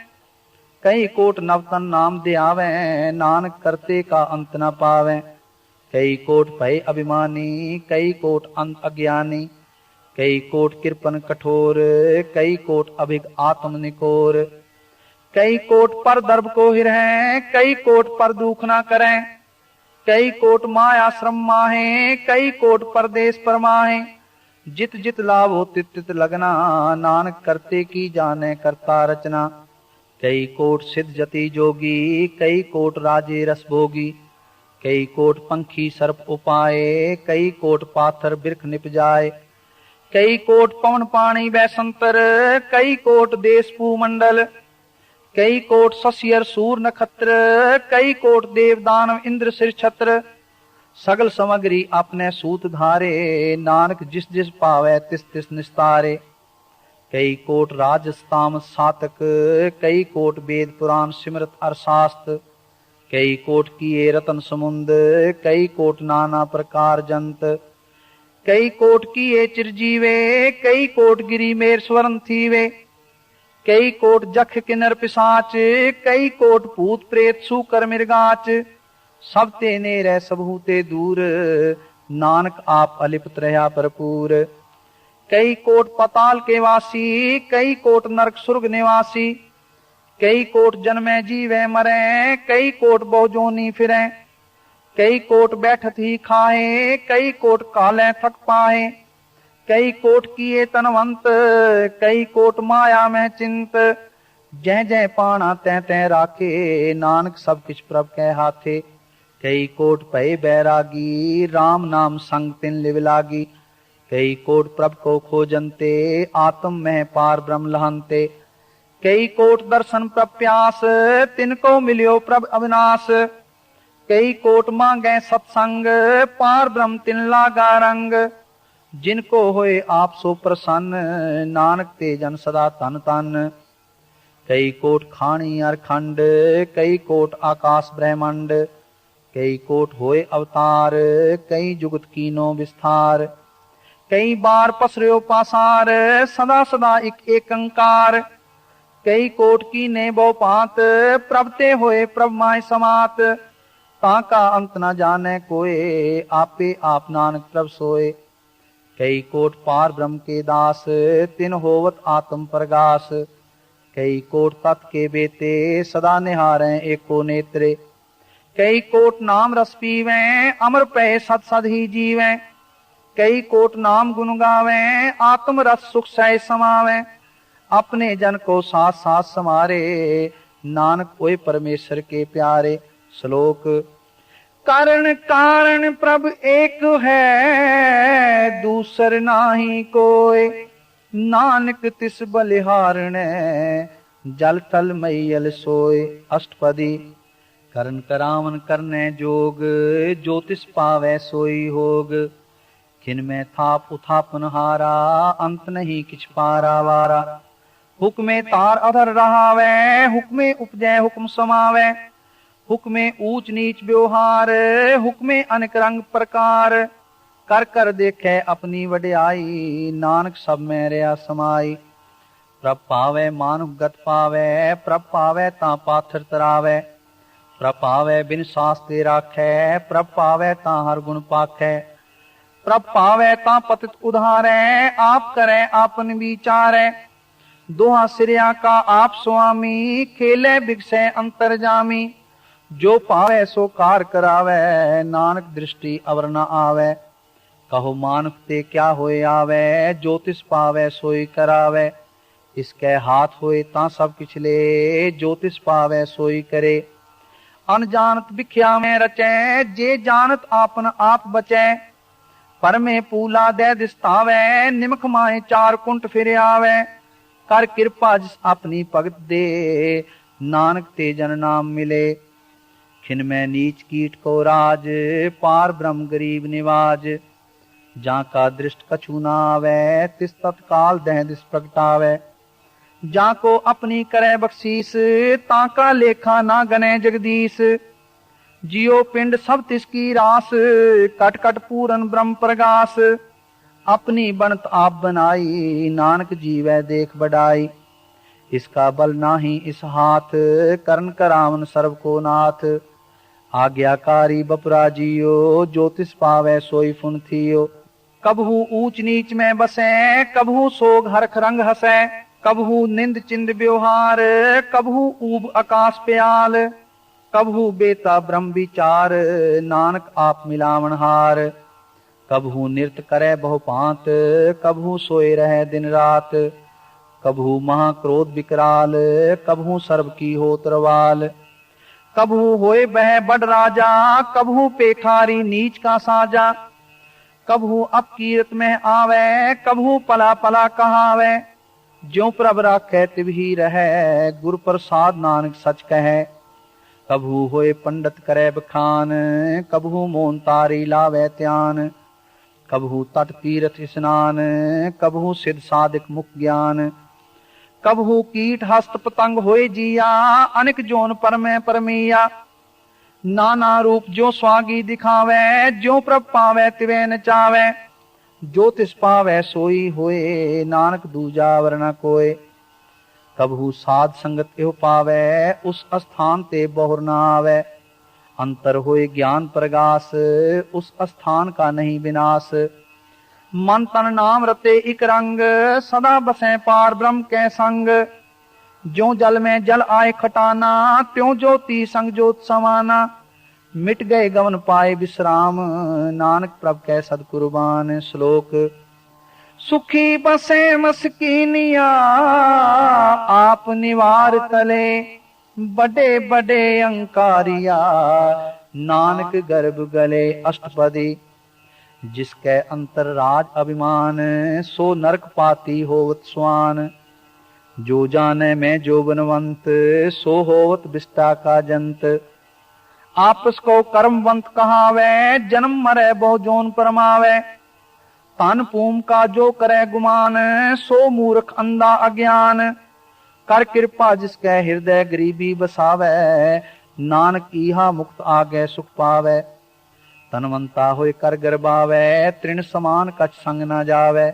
कई कोट नवतन नाम दे आवे, नानक करते का अंत न पावे। कई कोट भय अभिमानी, कई कोट अंत अज्ञानी, कई कोट कृपन कठोर, कई कोट अभिग आत्म निकोर। कई कोट पर दर्भ को हिरहें, कई कोट पर दुख ना करें, कई कोट माया श्रम माहे, कई कोट परदेश परमाहे। जित जित लाभ हो तित तित लगना, नानक करते की जाने करता रचना। कई कोट सिद्ध जति जोगी, कई कोट राजे रस भोगी, कई कोट पंखी सर्प उपाए, कई कोट पाथर बिरख निप जाए। कई कोट पवन पानी बैसंतर, कई कोट देश भूमंडल, कई कोट शशियर सूर नक्षत्र, कई कोट देव दानव इंद्र सिर छत्र। सगल समग्री अपने सूत धारे, नानक जिस जिस पावे तिस तिस निस्तारे। कई कोट राजस्ताम सातक, कई कोट वेद पुराण सिमरत अरशास्त्र, कई कोट किए रतन समुंद, कई कोट नाना प्रकार जंत। कई कोट किए चिरजीवे, कई कोट गिरी मेर स्वरण थीवे, कई कोट जख किन्नर पिशाच, कई कोट भूत प्रेत सूकर मृगाच। सब तेने रह सबहूते दूर, नानक आप अलिप्त रहा भरपूर। कई कोट पताल के वासी, कई कोट नरक सुर्ग निवासी, कई कोट जन्मे जीवे मरे, कई कोट बहुजोनी फिरे। कई कोट बैठत ही खाए, कई कोट काले थक पाए, कई कोट किए तनवंत, कई कोट माया में चिंत। जय जय पाना तै तै राखे, नानक सब किछ प्रभ के हाथे। कई कोट भय बैरागी, राम नाम संग तिन लिव लागी। कई कोट प्रभ को खोजनते, आत्म में पार ब्रह्म लहनते। कई कोट दर्शन प्रभ प्यास, तिनको मिलियो प्रभ अविनाश। कई कोट मांगे सत्संग, पार ब्रह्म तिन लागा रंग। जिनको होए आप सो प्रसन्न, नानक ते जन सदा तन तन। कई कोट खानी अरखंड, कई कोट आकाश ब्रह्मंड, कई कोट होए अवतार, कई जुगत कीनो विस्तार। कई बार पसर्यो पासार, सदा सदा एक एकंकार। कई कोट की ने बहु पात, प्रभते होए प्रभ माय समात। ताका अंत न जाने कोए, आपे आप नानक प्रभ सोए। कई कोट पार ब्रह्म के दास, तिन होवत आत्म प्रगास। कई कोट तत् के बेते, सदा निहारें एको नेत्रे। कई कोट नाम रस पीवें, अमर पे सत सद ही जीवें। कई कोट नाम गुण गावें, आत्म रस सुख सह समावें। अपने जन को साथ साथ समारे, नानक कोई परमेश्वर के प्यारे। श्लोक कारण कारण प्रभ एक है, दूसर नाही कोय। नानक तिस बलिहारण, जल तल मैयल सोय। अष्टपदी करण करावन करने जोग, ज्योतिष पावे सोई होग। जिनमें थाप उथापन हारा, अंत नहीं किछ पारा वारा। हुक्मे तार अधर रहावे, हुक्मे उपजय हुक्म समावे। हुक्मे ऊंच नीच व्यवहार, हुक्मे अनेक रंग प्रकार। कर कर देखे अपनी वड्याई, नानक सब में रहा समाई। प्रभ पावे मानुष गत पावे, प्रभ पावे ता पाथर तरावे। प्रभ पावे बिन शास्त्रे राखे, प्रभ पावे ता हर गुण पाखे। प्रभ पावे ता पतित उधारे, आप करे आपन विचारे। दोहा सिरिया का आप स्वामी, खेले बिगसे अंतरजामी। जो पावे सो कार करावे, नानक दृष्टि अवर न आवे। कहो मानुख ते क्या होए आवे, ज्योतिष पावे सोई करावे। इसके हाथ होए ता सब किछ ले, ज्योतिष पावे सोई करे। अनजानत बिख्या में रचे, जे जानत आपन आप बचे। पर में पूला दे दिस्तावे, निमख माए चार कुंट फिर आवे। कर कृपा जिस अपनी भगत दे, नानक ते जन नाम मिले। खिन में नीच कीट को राज, पार ब्रह्म गरीब निवाज। जाका दृष्ट कछु न आवे, तिस तत्काल दह दिस प्रगटावे। जाको अपनी करे बख्शीस, ताका लेखा ना गने जगदीश। जियो पिंड सब तिसकी रास, कट कट पूरन ब्रह्म प्रगास। अपनी बनत आप बनाई, नानक जीवै देख बढ़ाई। इसका बल नाही इस हाथ, करन करावन सर्व को नाथ। आज्ञाकारी बपुरा जियो, ज्योतिष पावै सोई फुन थियो। कबहू ऊंच नीच में बसे, कबहू सोग हरख रंग हसै। कबहू निंद चिंद व्यवहार, कबहू ऊब आकाश प्याल। कबहू बेता ब्रह्म विचार, नानक आप मिलावन हार। कबहू नृत्य करे बहु पांत, कबहू सोए रहे दिन रात। कबहू महाक्रोध विकराल, कबहू सर्व की हो तरवाल। कबहू होए बह बड़ राजा, कबहू पेखारी नीच का साजा। कबहू अपकीरत में आवे, कबहू पला पला कहावे। ज्यों प्रभ राखै तिवही रहे, गुर प्रसाद नानक सच कहे। कबहू होए पंडित करे बखान, कबहू मोन तारी लावे त्यान। कबहू तट तीरथ स्नान, कबहू सिद्ध साधिक मुख ज्ञान। कबहू कीट हस्त पतंग होए जिया, अनेक जोन पर में परमिया। नाना रूप जो स्वागी दिखावे, जो प्रभ पावे तिवे न चावे। ज्योतिष पावे सोई होए, नानक दूजा वरना कोय। कबहू साध संगत एहो पावे, उस स्थान ते बहुर न आवे। अंतर होए ज्ञान प्रगास, उस स्थान का नहीं विनाश। मन तन नाम रते इक रंग, सदा बसे पार ब्रह्म के संग। ज्यों जल में जल आए खटाना, त्यों ज्योति संग ज्योत समाना। मिट गए गवन पाए विश्राम, नानक प्रभ कै सदकुर्बान। श्लोक सुखी बसे मस्कीनिया, आप निवार तले। बड़े बड़े अंकारिया, नानक गर्भ गले। अष्टपदी जिसके अंतर राज अभिमान, सो नरक पाती होवत स्वान। जो जाने में जो बनवंत, सो होवत विष्टा का जंत। आपस को कर्मवंत कहावे, जन्म मरे बहु जोन परमावे। तन पूम का जो करे गुमान, सो मूर्ख अंधा अज्ञान। कर कृपा जिसके हृदय गरीबी बसावे, नानक इहा मुक्त आगे सुख पावे। तनवंता होए कर गर्बावे, तृण समान कछ संग न जावे।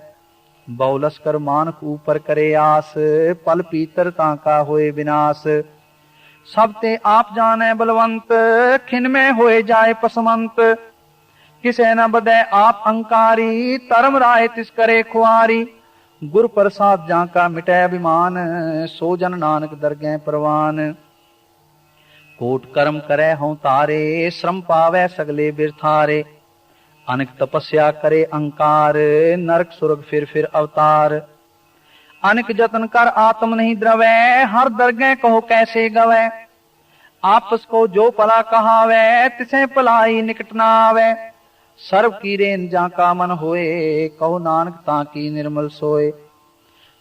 बहुलस कर मानक ऊपर करे आस, पल पीतर ताका होए विनाश। सब ते आप जाने बलवंत, खिन में होए जाए पसमंत। किसे न बदे आप अंकारी, धर्म राय तिस करे खुआरी। गुर प्रसाद जाका मिटे अभिमान, सो जन नानक दरगह परवान। कोट कर्म करे हों तारे, श्रम पावे सगले बिरथारे। अनेक तपस्या करे अहंकार, नरक सुरग फिर अवतार। अनेक जतन कर आत्म नहीं द्रवे, हर दरगह कहो कैसे गवे। आपस को जो पला कहावे, तिसे पलाई निकट न आवे। सर्व की रेन जाका मन होए, कहो नानक ताकी निर्मल सोए।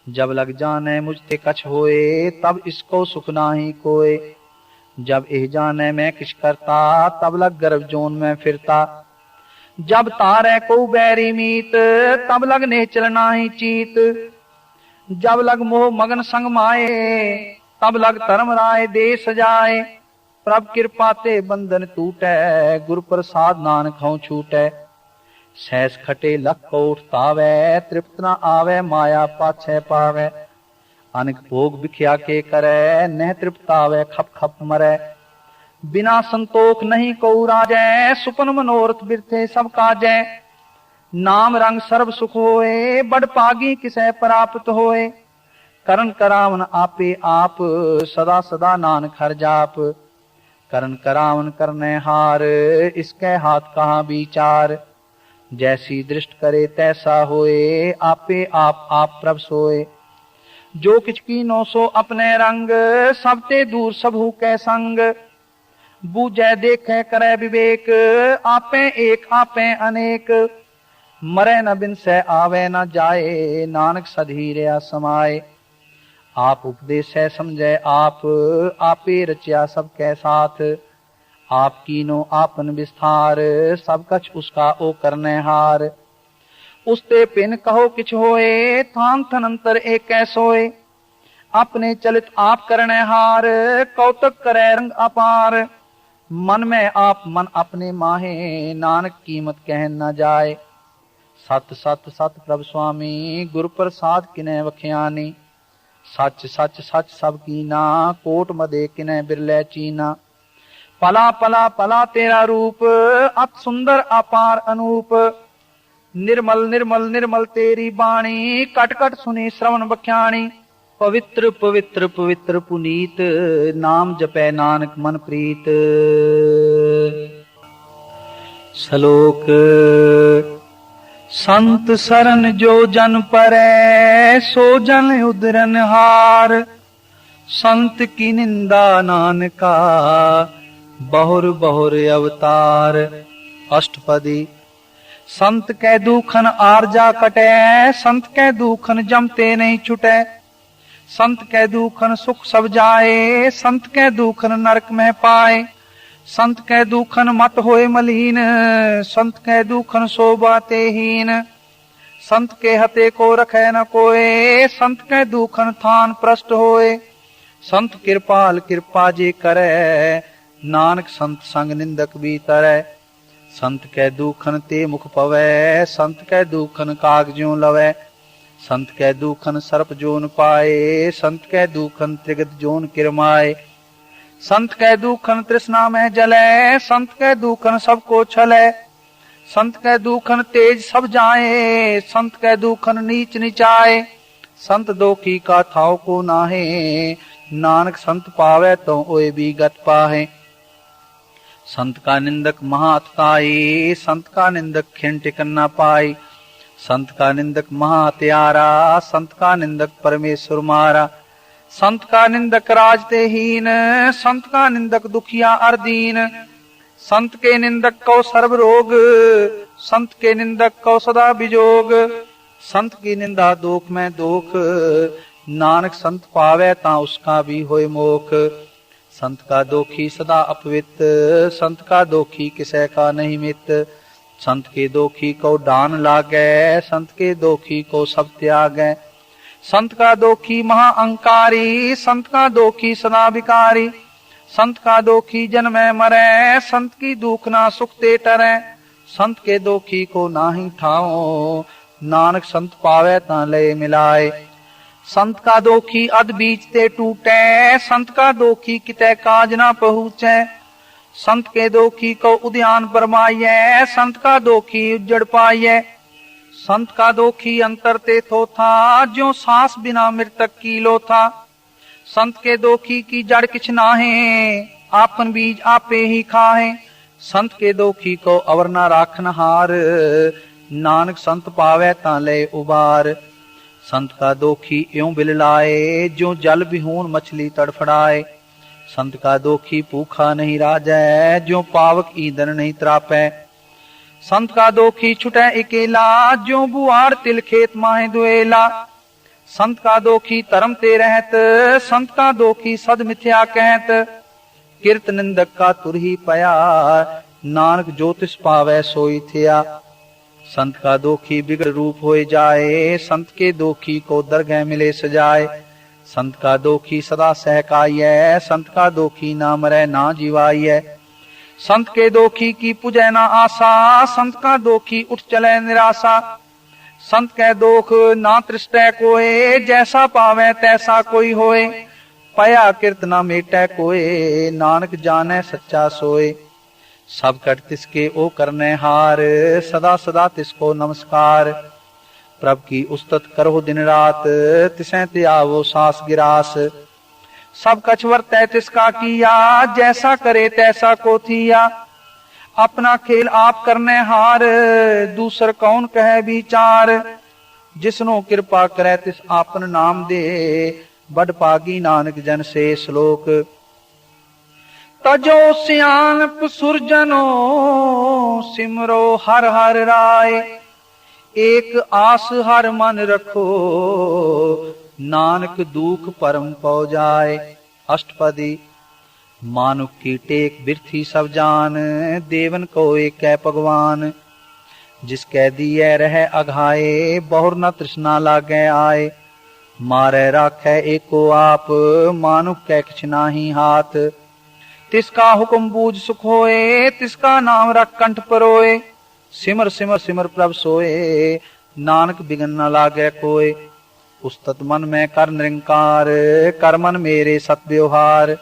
जब लग जाने मुझते कछ होए, तब इसको सुख नाही कोय। जब एह जाने मैं किछ करता, तब लग गर्भ जोन में फिरता। जब तारे को बैरी मीत, तब लग नेचल नाही चीत। जब लग मोह मगन संग माए, तब लग धर्म राय दे सजाए। प्रभ कृपा ते बंधन टूटै, गुर प्रसाद नानक हूँ छूटै। सहस खटे लख को उठतावे, तृप्त न आवे माया पाछे पावे। अनेक भोग बिख्या के करे, नह तृप्तावे खप खप मरे। बिना संतोख नहीं को राजै, सुपन मनोरथ बिरथे सब काजै। नाम रंग सर्व सुख होए, बड़ पागी किसे प्राप्त होए। करन करावन आपे आप, सदा सदा नानक हर जाप। करन करावन करने हार, इसके हाथ कहाँ विचार। जैसी दृष्ट करे तैसा होए, आपे आप प्रभ सोए। जो किछ कीनो सो अपने रंग, सबते दूर सबहु कै संग। बूझे देखे करे विवेक, आपे एक आपे अनेक। मरे न बिन से आवे न जाए, नानक सधीरया समाए। आप उपदेश है समझे आप, आपे रचिया सबके साथ। आप कीनो आपन विस्तार, सब कछ उसका ओ करने हार। उसते पिन कहो किछ होए, थान थनंतर एक कैसोए। अपने चलित आप करने हार, कौतक करे रंग अपार। मन में आप मन अपने माहे, नानक कीमत कह न जाए। सत सत सत प्रभ स्वामी गुर प्रसाद किनै वख्यानी। सच सच सच सब कीना कोट मदे किनै बिरलै चीना। पला पला पला तेरा रूप अत सुंदर अपार अनूप। निर्मल निर्मल निर्मल तेरी बाणी कट कट सुनी श्रवण बख्याणी। पवित्र पवित्र पवित्र पुनीत नाम जपै नानक मन प्रीत। श्लोक संत सरन जो जन परै सो जन उदरन हार। संत की निंदा नानका बहुर बहुर अवतार। अष्टपदी। संत कै दुखन आरजा कटै संत कै दुखन जमते नहीं छुटै। संत कै दुखन सुख सब जाए संत कै दुखन नरक में पाए। संत कै दुखन मत होए मलीन संत कै दुखन शोभा ते हीन। संत के हते को रखै न कोय संत कै दुखन थान प्रष्ट होए। संत कृपाल कृपा जे करै नानक संत संग निंदक भी तरै। संत कै दुखन ते मुख पवै संत कै दुखन काग ज्यों लवै। संत कै दुखन सर्प जोन पाए संत कै दुखन त्रिगत जोन किरमाए। संत कै दुखन तृष्णा में जलै संत कै दुखन सबको छलै। संत कै दुखन तेज सब जाए संत कै दुखन नीच निचाए। संत दोखी का थाव को नाहे नानक संत पावै तो ओए भी गत पाहे। संत का निंदक महाअतताई संत का निंदक खिन टिकन न पाई। संत का निंदक महात्यारा संत का निंदक परमेश्वर मारा। संत का निंदक राजते हीन संत का निंदक दुखिया अर्दीन। संत के निंदक को सर्व रोग संत के निंदक को सदा बिजोग। संत की निंदा दोख में दोख नानक संत पावे ता उसका भी होए मोख। संत का दोखी सदा अपवित संत का दोखी किसे का नहीं मित। संत के दोखी को डान लागै संत के दोखी को सब त्यागै। संत का दोखी महाअंकारी संत का दोखी सदा विकारी। संत का दोखी जन्मै मरै संत की दुख ना सुख ते टरै। संत के दोखी को नाही ठाओ नानक संत पावै ता लय मिलाए। संत का दोखी अध बीच ते टूटै संत का दोखी कितै काज ना पहुँचै। संत के दोखी को उद्यान बरमाइयै संत का दोखी उज्जड़ पाइयै। संत का दोखी अंतर ते थोथा ज्यों सांस बिना मृतक की लोथा। संत के दोखी की जड़ किछ नाहे आपन बीज आपे ही खाहे। संत के दोखी को अवर ना राखन हार नानक संत पावै ता लय उबार। संत का दोखी यों बिललाए ज्यों जल बिहून मछली तड़फड़ाए। संत का दोखी भूखा नहीं राजै ज्यों पावक ईंधन नहीं त्रापै। संत का दोखी छुटै अकेला ज्यों बुआर तिल खेत माहे दुएला। संत का दोखी धर्म ते रहत संत का दोखी सद मिथ्या कहत। किरत निंदक का तुर ही पया नानक जो तिस पावै सोई थिया। संत का दोखी बिगड़ रूप होए जाए संत के दोखी को दरगह मिले सजाए। संत का दोखी सदा सहकाइयै संत का दोखी ना मरै ना जीवाइयै। संत के दोखी की पुजै ना आशा संत का दोखी उठ चलै निराशा। संत कै दोख ना तृष्टै कोय जैसा पावै तैसा कोई होए। पया किरत ना मेटै कोय नानक जानै सच्चा सोए। सब कट तिसके ओ करने हार सदा सदा तिसको नमस्कार। प्रभ की उस्तत करो दिन रात तिसै ते आवो सास गिरास। सब कछ वर्तै तिसका किया जैसा करे तैसा को थिया। अपना खेल आप करने हार दूसर कौन कहे विचार। जिसनो कृपा करे तिस आपन नाम दे बड़ पागी नानक जन से। श्लोक तजो सियानप सुरजनो सिमरो हर हर राय। एक आस हर मन रखो नानक दुख परम पौ जाए। अष्टपदी। मानुक की टेक बिरथी सब जान देवन को एक भगवान। जिसकै दिए रह अघाए बहुर न तृष्णा लागे आए। मारे राखै एको आप मानुक कै किछ नाही हाथ। तिसका हुक्म बूझ सुख होए तिसका नाम रख कंठ परोए। सिमर सिमर सिमर प्रभ सोए, नानक बिगन न लागे कोय। उस्तत मन में कर निरंकार, कर मन मेरे सत व्यवहार।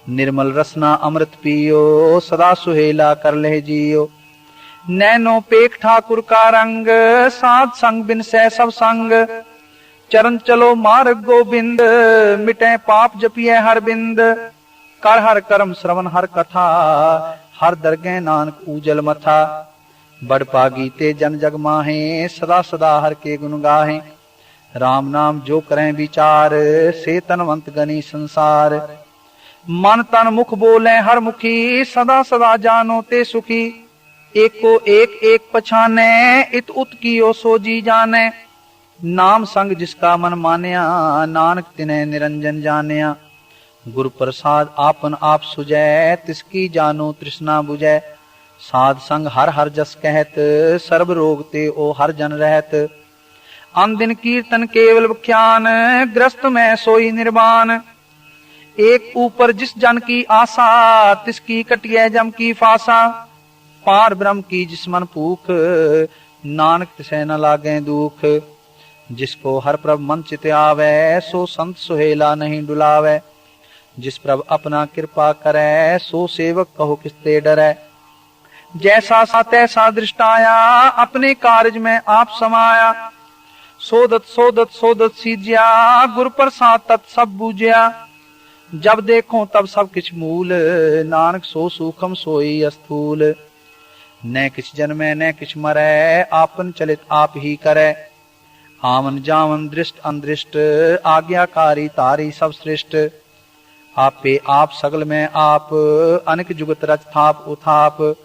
निर्मल रसना अमृत पियो, सदा सुहेला कर ले जियो। नैनो पेख ठाकुर का रंग, साध संग बिन सह सब संग। चरण चलो मार्ग गोबिंद, मिटे पाप जपिए हर बिंद। कर हर कर्म श्रवण हर कथा, हर दरगह नानक ऊजल मथा। बड़ पागी ते जन जग माहे, सदा सदा हर के गुण गाहे। राम नाम जो करें विचार, से तनवंत गनी संसार। मन तन मुख बोले हर मुखी, सदा सदा जानो ते सुखी। एक को एक एक पछाने, इत उत कियो सो जी जाने। नाम संग जिसका मन मान्या, नानक तिन्हें निरंजन जानिया। गुरु प्रसाद आपन आप सुजै, तिसकी जानो तृष्णा बुझै। साध संग हर हर जस कहत, सर्ब रोग ते ओ हर जन रहत। अन दिन कीर्तन केवल बख्यान, ग्रस्त में सोई निर्वाण। एक ऊपर जिस जन की आशा, तिसकी कटिए जम की फासा। पार ब्रह्म की जिस मन भूख, नानक तिसे न लागे दुख। जिसको हर प्रभ मन चित आवे, सो संत सुहेला नहीं डुलावे। जिस प्रभ अपना कृपा करे, सो सेवक कहो किसते डरे। जैसा सा तैसा दृष्टाया, अपने कार्य में आप समाया। सोदत सोदत सोदत सीज्या, गुर प्रसाद तत् सब बूझया। जब देखो तब सब किछ मूल, नानक सो सूखम सोई अस्थूल। न किछ जन्मे न किछ मरै, आपन चलित आप ही करे। आवन जावन दृष्ट अनदृष्ट, आज्ञाकारी तारी सब सृष्ट। आपे आप सगल में आप, अनेक जुगत रच थाप उथाप।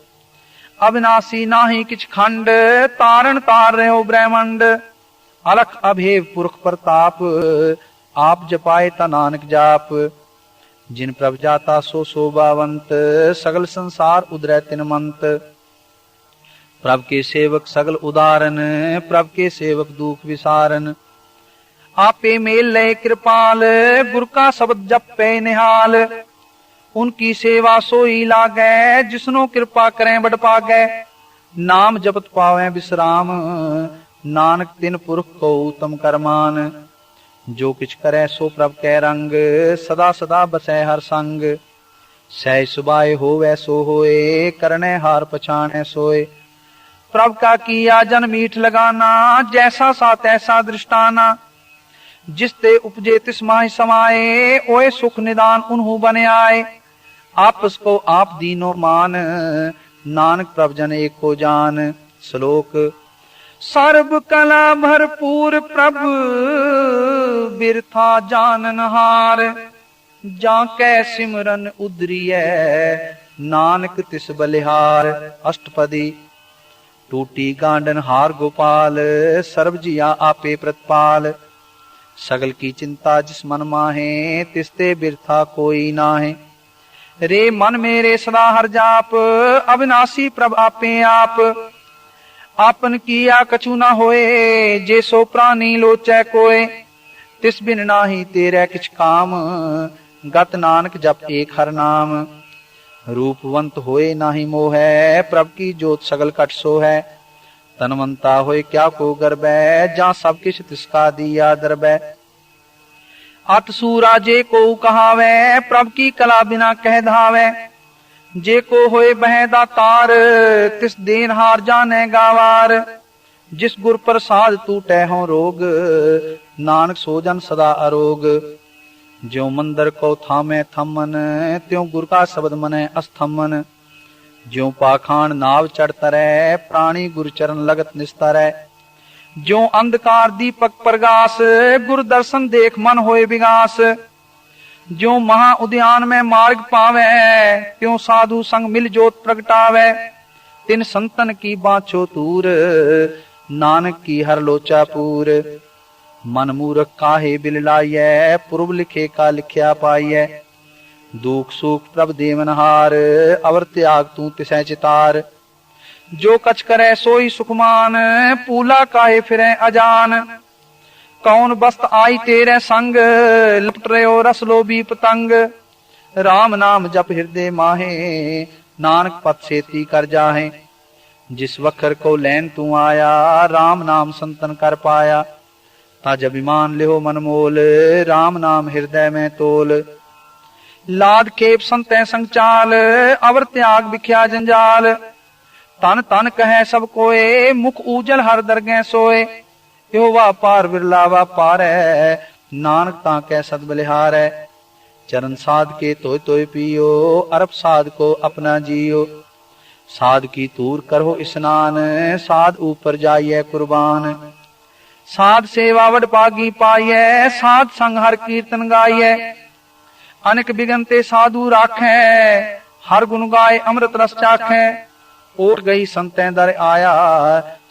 अविनाशी नाही किछ खंड, तारण तार रहो ब्रह्मंड। अलख अभेव पुरख प्रताप, आप जपाए ता नानक जाप। जिन प्रभ जाता सो शोभावंत, सगल संसार उदरै तिनमंत। प्रभ के सेवक सगल उदारन, प्रभ के सेवक दुख विसारन। आपे मेल ले कृपाल, गुर का शब्द जप पे निहाल। उनकी सेवा सोई लागे, जिसनो कृपा करें बड़ पागे। नाम जपत पावे विश्राम, नानक तिन पुरख को उत्तम करमान। जो किछ करे सो प्रभ कै रंग, सदा सदा बसै हर संग। सह सुबाए होवे सो होए, करने हार पछाणे सोए। प्रभ का किया जन मीठ लगाना, जैसा सा तैसा दृष्टाना। जिस ते उपजे तिस माहि समाए, ओए सुख निदान उन्हु बने आए। आपस को आप दीनो मान, नानक प्रभ जन एक को जान। श्लोक सर्ब कला भरपूर, प्रभ बिरथा जाननहार। जाके सिमरन उदरिय, नानक तिस बलिहार। अष्टपदी टूटी गांडन हार गोपाल, सर्व जिया आपे प्रतिपाल। सगल की चिंता जिस मन माहे, तिसते बिरथा कोई नाहे। रे मन मेरे सदा हर जाप, अविनाशी प्रभ आपे आप। आपन किया कछु न होए, जे सो प्राणी लोचै कोय। तिस बिन नाही तेरे किछ काम, गत नानक जप एक हर नाम। रूपवंत होए नाही मोह, प्रभ की जोत सगल कट सो है। तनवंता होए क्या को गर्बै, जा सब किछ तिसका दिया दरबै। अत सूरा जे को कहावे, प्रभ की कला बिना कह धावे। जे को होए बह दातार, तिस देन हार जाने गावार। जिस गुर प्रसाद टूटे हो रोग, नानक सोजन सदा अरोग। ज्यों मंदिर को थामे थमन, त्यों गुर का शब्द मने अस्थमन। ज्यों पाखान नाव चढ़ तरै, प्राणी गुर चरण लगत निस्तरै। ज्यों अंधकार दीपक प्रगास, गुर दर्शन देख मन होए विगास। ज्यों महा उद्यान में मार्ग पावे, त्यों साधु संग मिल जोत प्रगटावे। तिन संतन की बाँछो तूर, नानक की हर लोचा पूर। मन मूरख काहे बिल लाइय, पूर्व लिखे का लिखया पाइय। दुख सुख प्रभ देवनहार, अवर त्याग तू तिसै चितार। जो कछ करे सोई सुखमान, पूला काहे फिरे अजान। कौन बस्त आई तेरे संग, लपट रहो रस लोभी पतंग। राम नाम जप हृदय माहे, नानक पथ सेती कर जाहे। जिस वखर को लैन तू आया, राम नाम संतन कर पाया। तज अभिमान लिहो मन मोल, राम नाम हृदय में तोल। लाद खेप संतै संग चाल, अवर त्याग बिख्या जंजाल। तन तन कहे सब कोय, मुख ऊजल हर दरगह सोए। यो वा पार बिरला वा पार है, नानक ताकै सद बलिहार है। चरण साध के तोय तोय पियो, अरब साध को अपना जियो। साध की तूर करो स्नान, साध ऊपर जाइए कुर्बान। साध सेवा वड पागी पाइए, साध संग हर कीर्तन गाइए। अनेक बिगनते साधु राखे, हर गुण गाय अमृत रस चाखे। ओट गई संतै दर आया,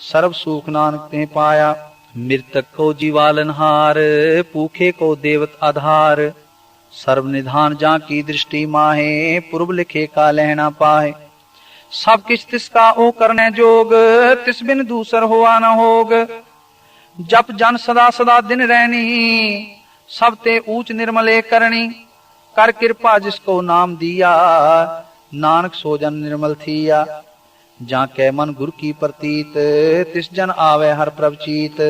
सर्व सुख नानक ते पाया। मृतक को जीवालनहार, पूखे को देवत आधार। सर्व निधान जा की दृष्टि माहे, पूर्व लिखे का लहना पाहे। सब किछ तिसका ओ करने जोग, तिस बिन दूसर हुआ न होग। जप जन सदा सदा दिन रहनी, सब ते ऊंच निर्मले करनी। कर कृपा जिसको नाम दिया, नानक सो जन निर्मल थिया। जाके मन गुरु की प्रतीत, तिस जन आवे हर प्रभचीत।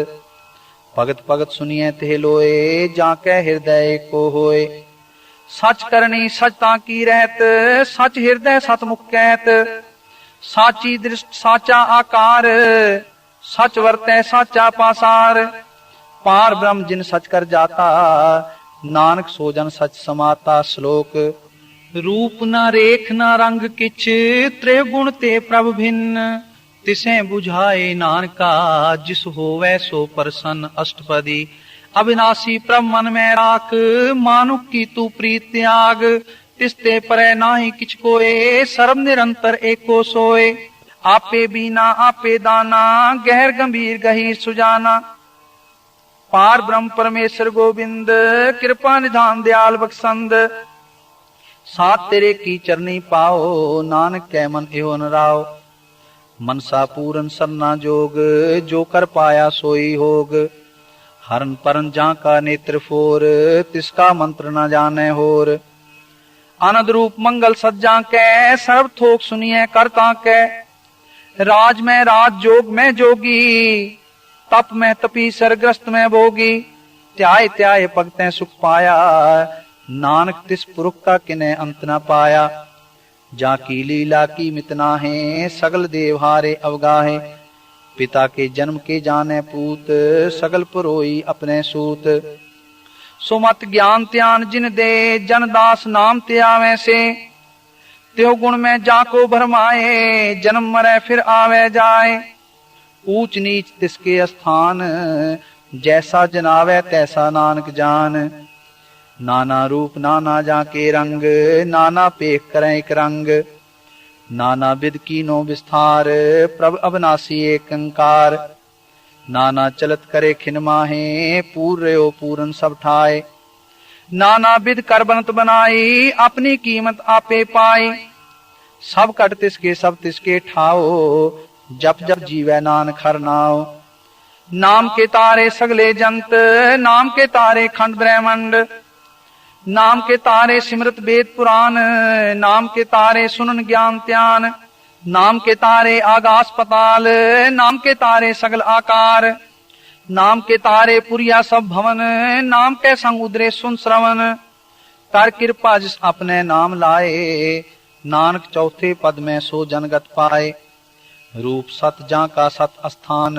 भगत भगत सुनिए ते लोए, जाके हृदय को होए। सच करनी सचता की रहत, सच हृदय सतमुख कहत। साची दृष्ट साचा आकार, सच वर्तै साचा पासार। पार ब्रह्म जिन सच कर जाता, नानक सो जन सच समाता। श्लोक रूप न रेख न रंग किछ, त्रिगुण ते प्रभ भिन्न। तिसे बुझाए नानका, जिस होवै सो प्रसन्न। अष्टपदी अविनाशी प्रभ मन में राख, मानुक की तू प्रीत त्याग। तिसते परै नाहि किछ कोय, सर्व निरंतर एको सोए। आपे बीना आपे दाना, गहर गंभीर गहीर सुजाना। पार ब्रह्म परमेश्वर गोविंद, कृपा निधान दयाल बख्शंद। साथ तेरे की चरनी पाओ, नानक कै मन एहो न राओ। मनसा पूरन सरना जोग, जो कर पाया सोई होग। हरन परन जा का नेत्र फोर, तिसका मंत्र न जाने होर। आनंद रूप मंगल सज्जा कै, सर्व थोक सुनिए करता कै। राज में राज जोग में जोगी, तप में तपी सरग्रस्त में भोगी। त्याय त्याय भगतै सुख पाया, नानक तिस पुरुष का किने अंत न पाया। जाकी लीला की मितना है, सगल देवहारे अवगाहे। पिता के जन्म के जाने पूत, सगल पुरोई अपने सूत। सुमत ज्ञान त्यान जिन दे, जन दास नाम त्यावे से। त्यो गुण में जाको भरमाए, जन्म मरे फिर आवे जाए। ऊंच नीच तिसके स्थान, जैसा जनावे तैसा नानक जान। नाना रूप नाना जाके रंग, नाना पेख करें एक रंग। नाना विध कीनो विस्तार, प्रभ अविनाशी एक अंकार। नाना चलत करे खिन माहे, पूर्यो पूरन सब ठाए। नाना विध कर बनत बनाई, अपनी कीमत आपे पाई। सब कट तिसके सब तिसके ठाओ, जप जप जीवै नानक हर नाओ। नाम के तारे सगले जंत, नाम के तारे खंड ब्रह्मंड। नाम के तारे सिमरत वेद पुराण, नाम के तारे सुनन ज्ञान त्यान। नाम के तारे आकाश पताल, नाम के तारे सगल आकार। नाम के तारे पुरिया सब भवन, नाम के संग उदरे सुन श्रवण। कर कृपा जिस अपने नाम लाए, नानक चौथे पद में सो जनगत पाए। रूप सत जा का सत स्थान,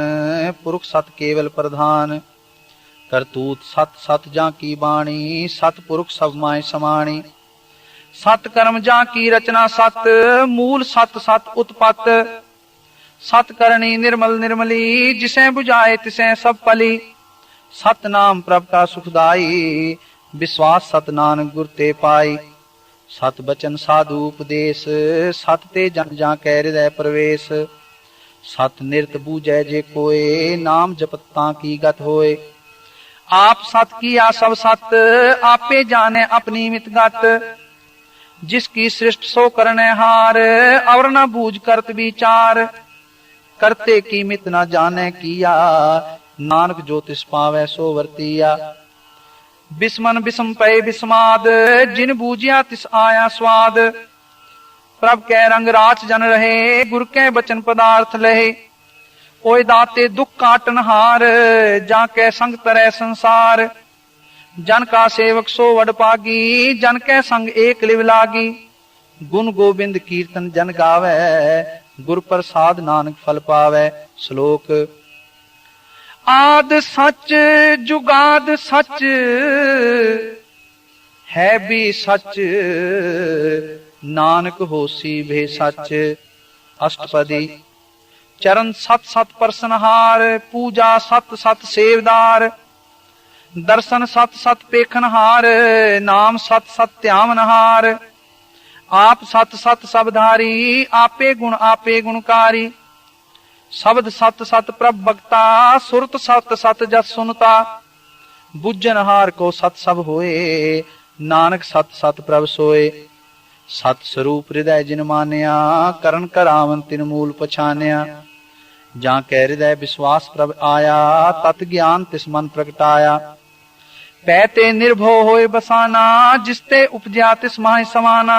पुरुष सत केवल प्रधान। करतूत सत सत जा की बाणी, सत पुरुष सब माय समाणी। सत कर्म जा की रचना सत, मूल सत सत उत्पत। सत करणी निर्मल निर्मली, जिसे बुझाए तिसे सब पली। सत नाम प्रभ का सुखदाई, विश्वास सत नानक गुर ते पाई। सत बचन साधु उपदेश, सत ते जन जा कै हृदय प्रवेश। सत निरत बूझै जे कोय, नाम जपता की गत होए। आप सत किया सब सत, आपे जाने अपनी मित गत। जिसकी सृष्ट सो करने हार, और न बूझ करत विचार। करते की मित न जाने किया, नानक जो तिस पावे सो वर्तिया। बिस्मन बिस्म पै बिस्माद, जिन बूझिया तिस आया स्वाद। प्रभ कै रंग राच जन रहे, गुर कै बचन पदार्थ लहे। ओए दाते दुख काटन हार, जाकै संग तरह संसार। जन का सेवक सो वड पागी, जन कै संग एक लिव लागी। गुण गोबिंद कीर्तन जन गावै, गुर प्रसाद नानक फल पावै। श्लोक आद सच जुगाद सच, है भी सच, नानक होसी भे सच। अष्टपदी चरण सत सत परसनहार, पूजा सत सत सेवदार। दर्शन सत सत पेखनहार, नाम सत सत ध्यावनहार। आप सत सत सबधारी, आपे गुणकारी। शब्द सत सत प्रभ बक्ता, सुरत सत सत जस सुनता। बुझनहार को सत सब होए, नानक सत सत प्रभ सोए। सत स्वरूप हृदय जिन मानिया, करण करावन तिन मूल पछानिया। जां कै हृदय विश्वास प्रभ आया, तत ज्ञान तिस मन प्रगटाया। पैते निर्भव होए बसाना, जिसते उपजा तिस माहि समाना।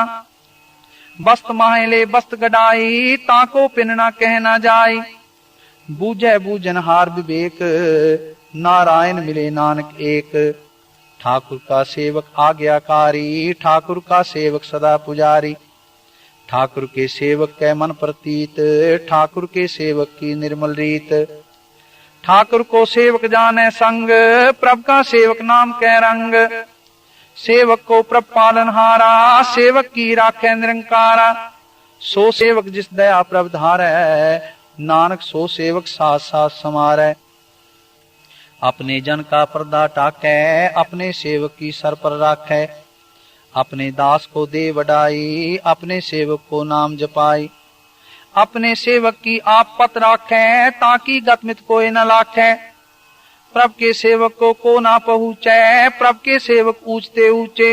बस्त माहे ले बस्त गडाई, ताको पिन ना कह ना जाई। बूझे बूझनहार विवेक, नारायण मिले नानक एक। ठाकुर का सेवक आज्ञाकारी, ठाकुर का सेवक सदा पुजारी। ठाकुर के सेवक कै मन प्रतीत, ठाकुर के सेवक की निर्मल रीत। ठाकुर को सेवक जाने संग, प्रभ का सेवक नाम कै रंग। सेवक को प्रभ पालनहारा, सेवक की राखे निरंकारा। सो सेवक जिस दया प्रभ धारै, नानक सो सेवक साथ साथ समारै। अपने जन का पर्दा टाकै, अपने सेवक की सर पर राखै। अपने दास को दे वडाई, अपने सेवक को नाम जपाई। अपने सेवक की आप पत राखै, ताकि गतमित कोई न लाखै। प्रभ के सेवक को ना पहुँचै, प्रभ के सेवक ऊंचते ऊंचे।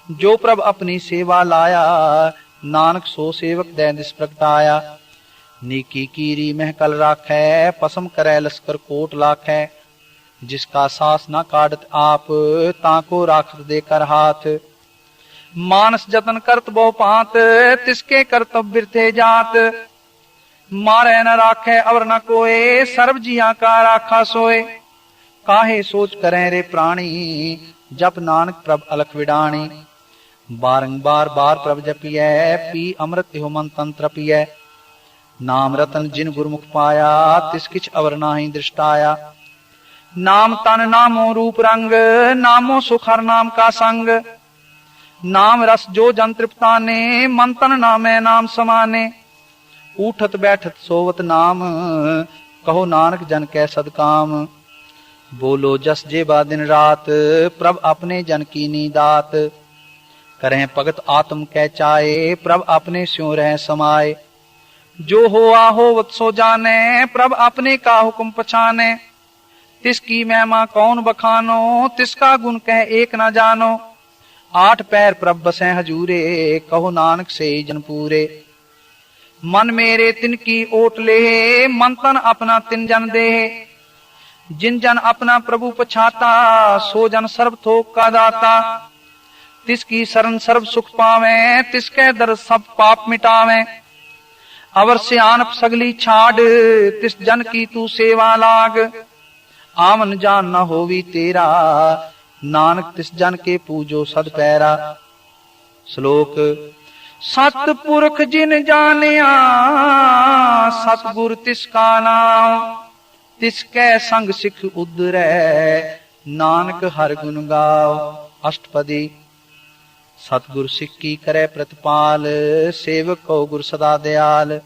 जो प्रभ अपनी सेवा लाया, नानक सो सेवक दैनिस प्रगटाया। नीकी कीरी महकल राखै, पसम करै लश्कर कोट लाखै। जिसका सास न काटत आप, ताको राखत देकर हाथ। मानस जतन करत बहु पात, तिसके कर्तव्य बिरथे जात। मारे न राखे अवर न कोए, सर्व जिया का राखा सोए। काहे सोच करें रे प्राणी, जप नानक प्रभ अलख विडाणी। बारंबार बार प्रभ जपियै, पी अमृत हो मन तंत्र पियै। नाम रतन जिन गुरमुख पाया, तिस किछ अवर नाहि दृष्टाया। नाम तन नामो रूप रंग, नामो सुख हर नाम का संग। नाम रस जो जन तृप्ताने, मन तन नामे नाम समाने। उठत बैठत सोवत नाम, कहो नानक जन कै सदकाम। बोलो जस जेबा दिन रात, प्रभ अपने जन की नीदात। करें भगत आत्म कै चाए, प्रभ अपने स्यों रह समाए। जो हो आहोवत सो जाने, प्रभ अपने का हुक्म पछाने। तिसकी महिमा कौन बखानो, तिसका गुण कह एक न जानो। आठ पैर प्रभ बसें हजूरे, कहो नानक से जन पूरे। मन मेरे तिनकी ओट ले, मन तन अपना तिन जन दे। जिन जन अपना प्रभु पछाता, सो जन सर्व थोक का दाता। तिसकी शरण सर्व सुख पावे, तिसके दर सब पाप मिटावे। अवर से आनप सगली छाड़, तिस जन की तू सेवा लाग। आमन जान न होवी तेरा, नानक तिस जन के पूजो सद पैरा। श्लोक सत पुरख जिन जानिया, सतगुर तिसका नाम। तिसकै संग सिख उदरै, नानक हर गुण गाओ। अष्टपदी सतगुर सिख की करे प्रतिपाल, सेवक को गुर सदा दयाल।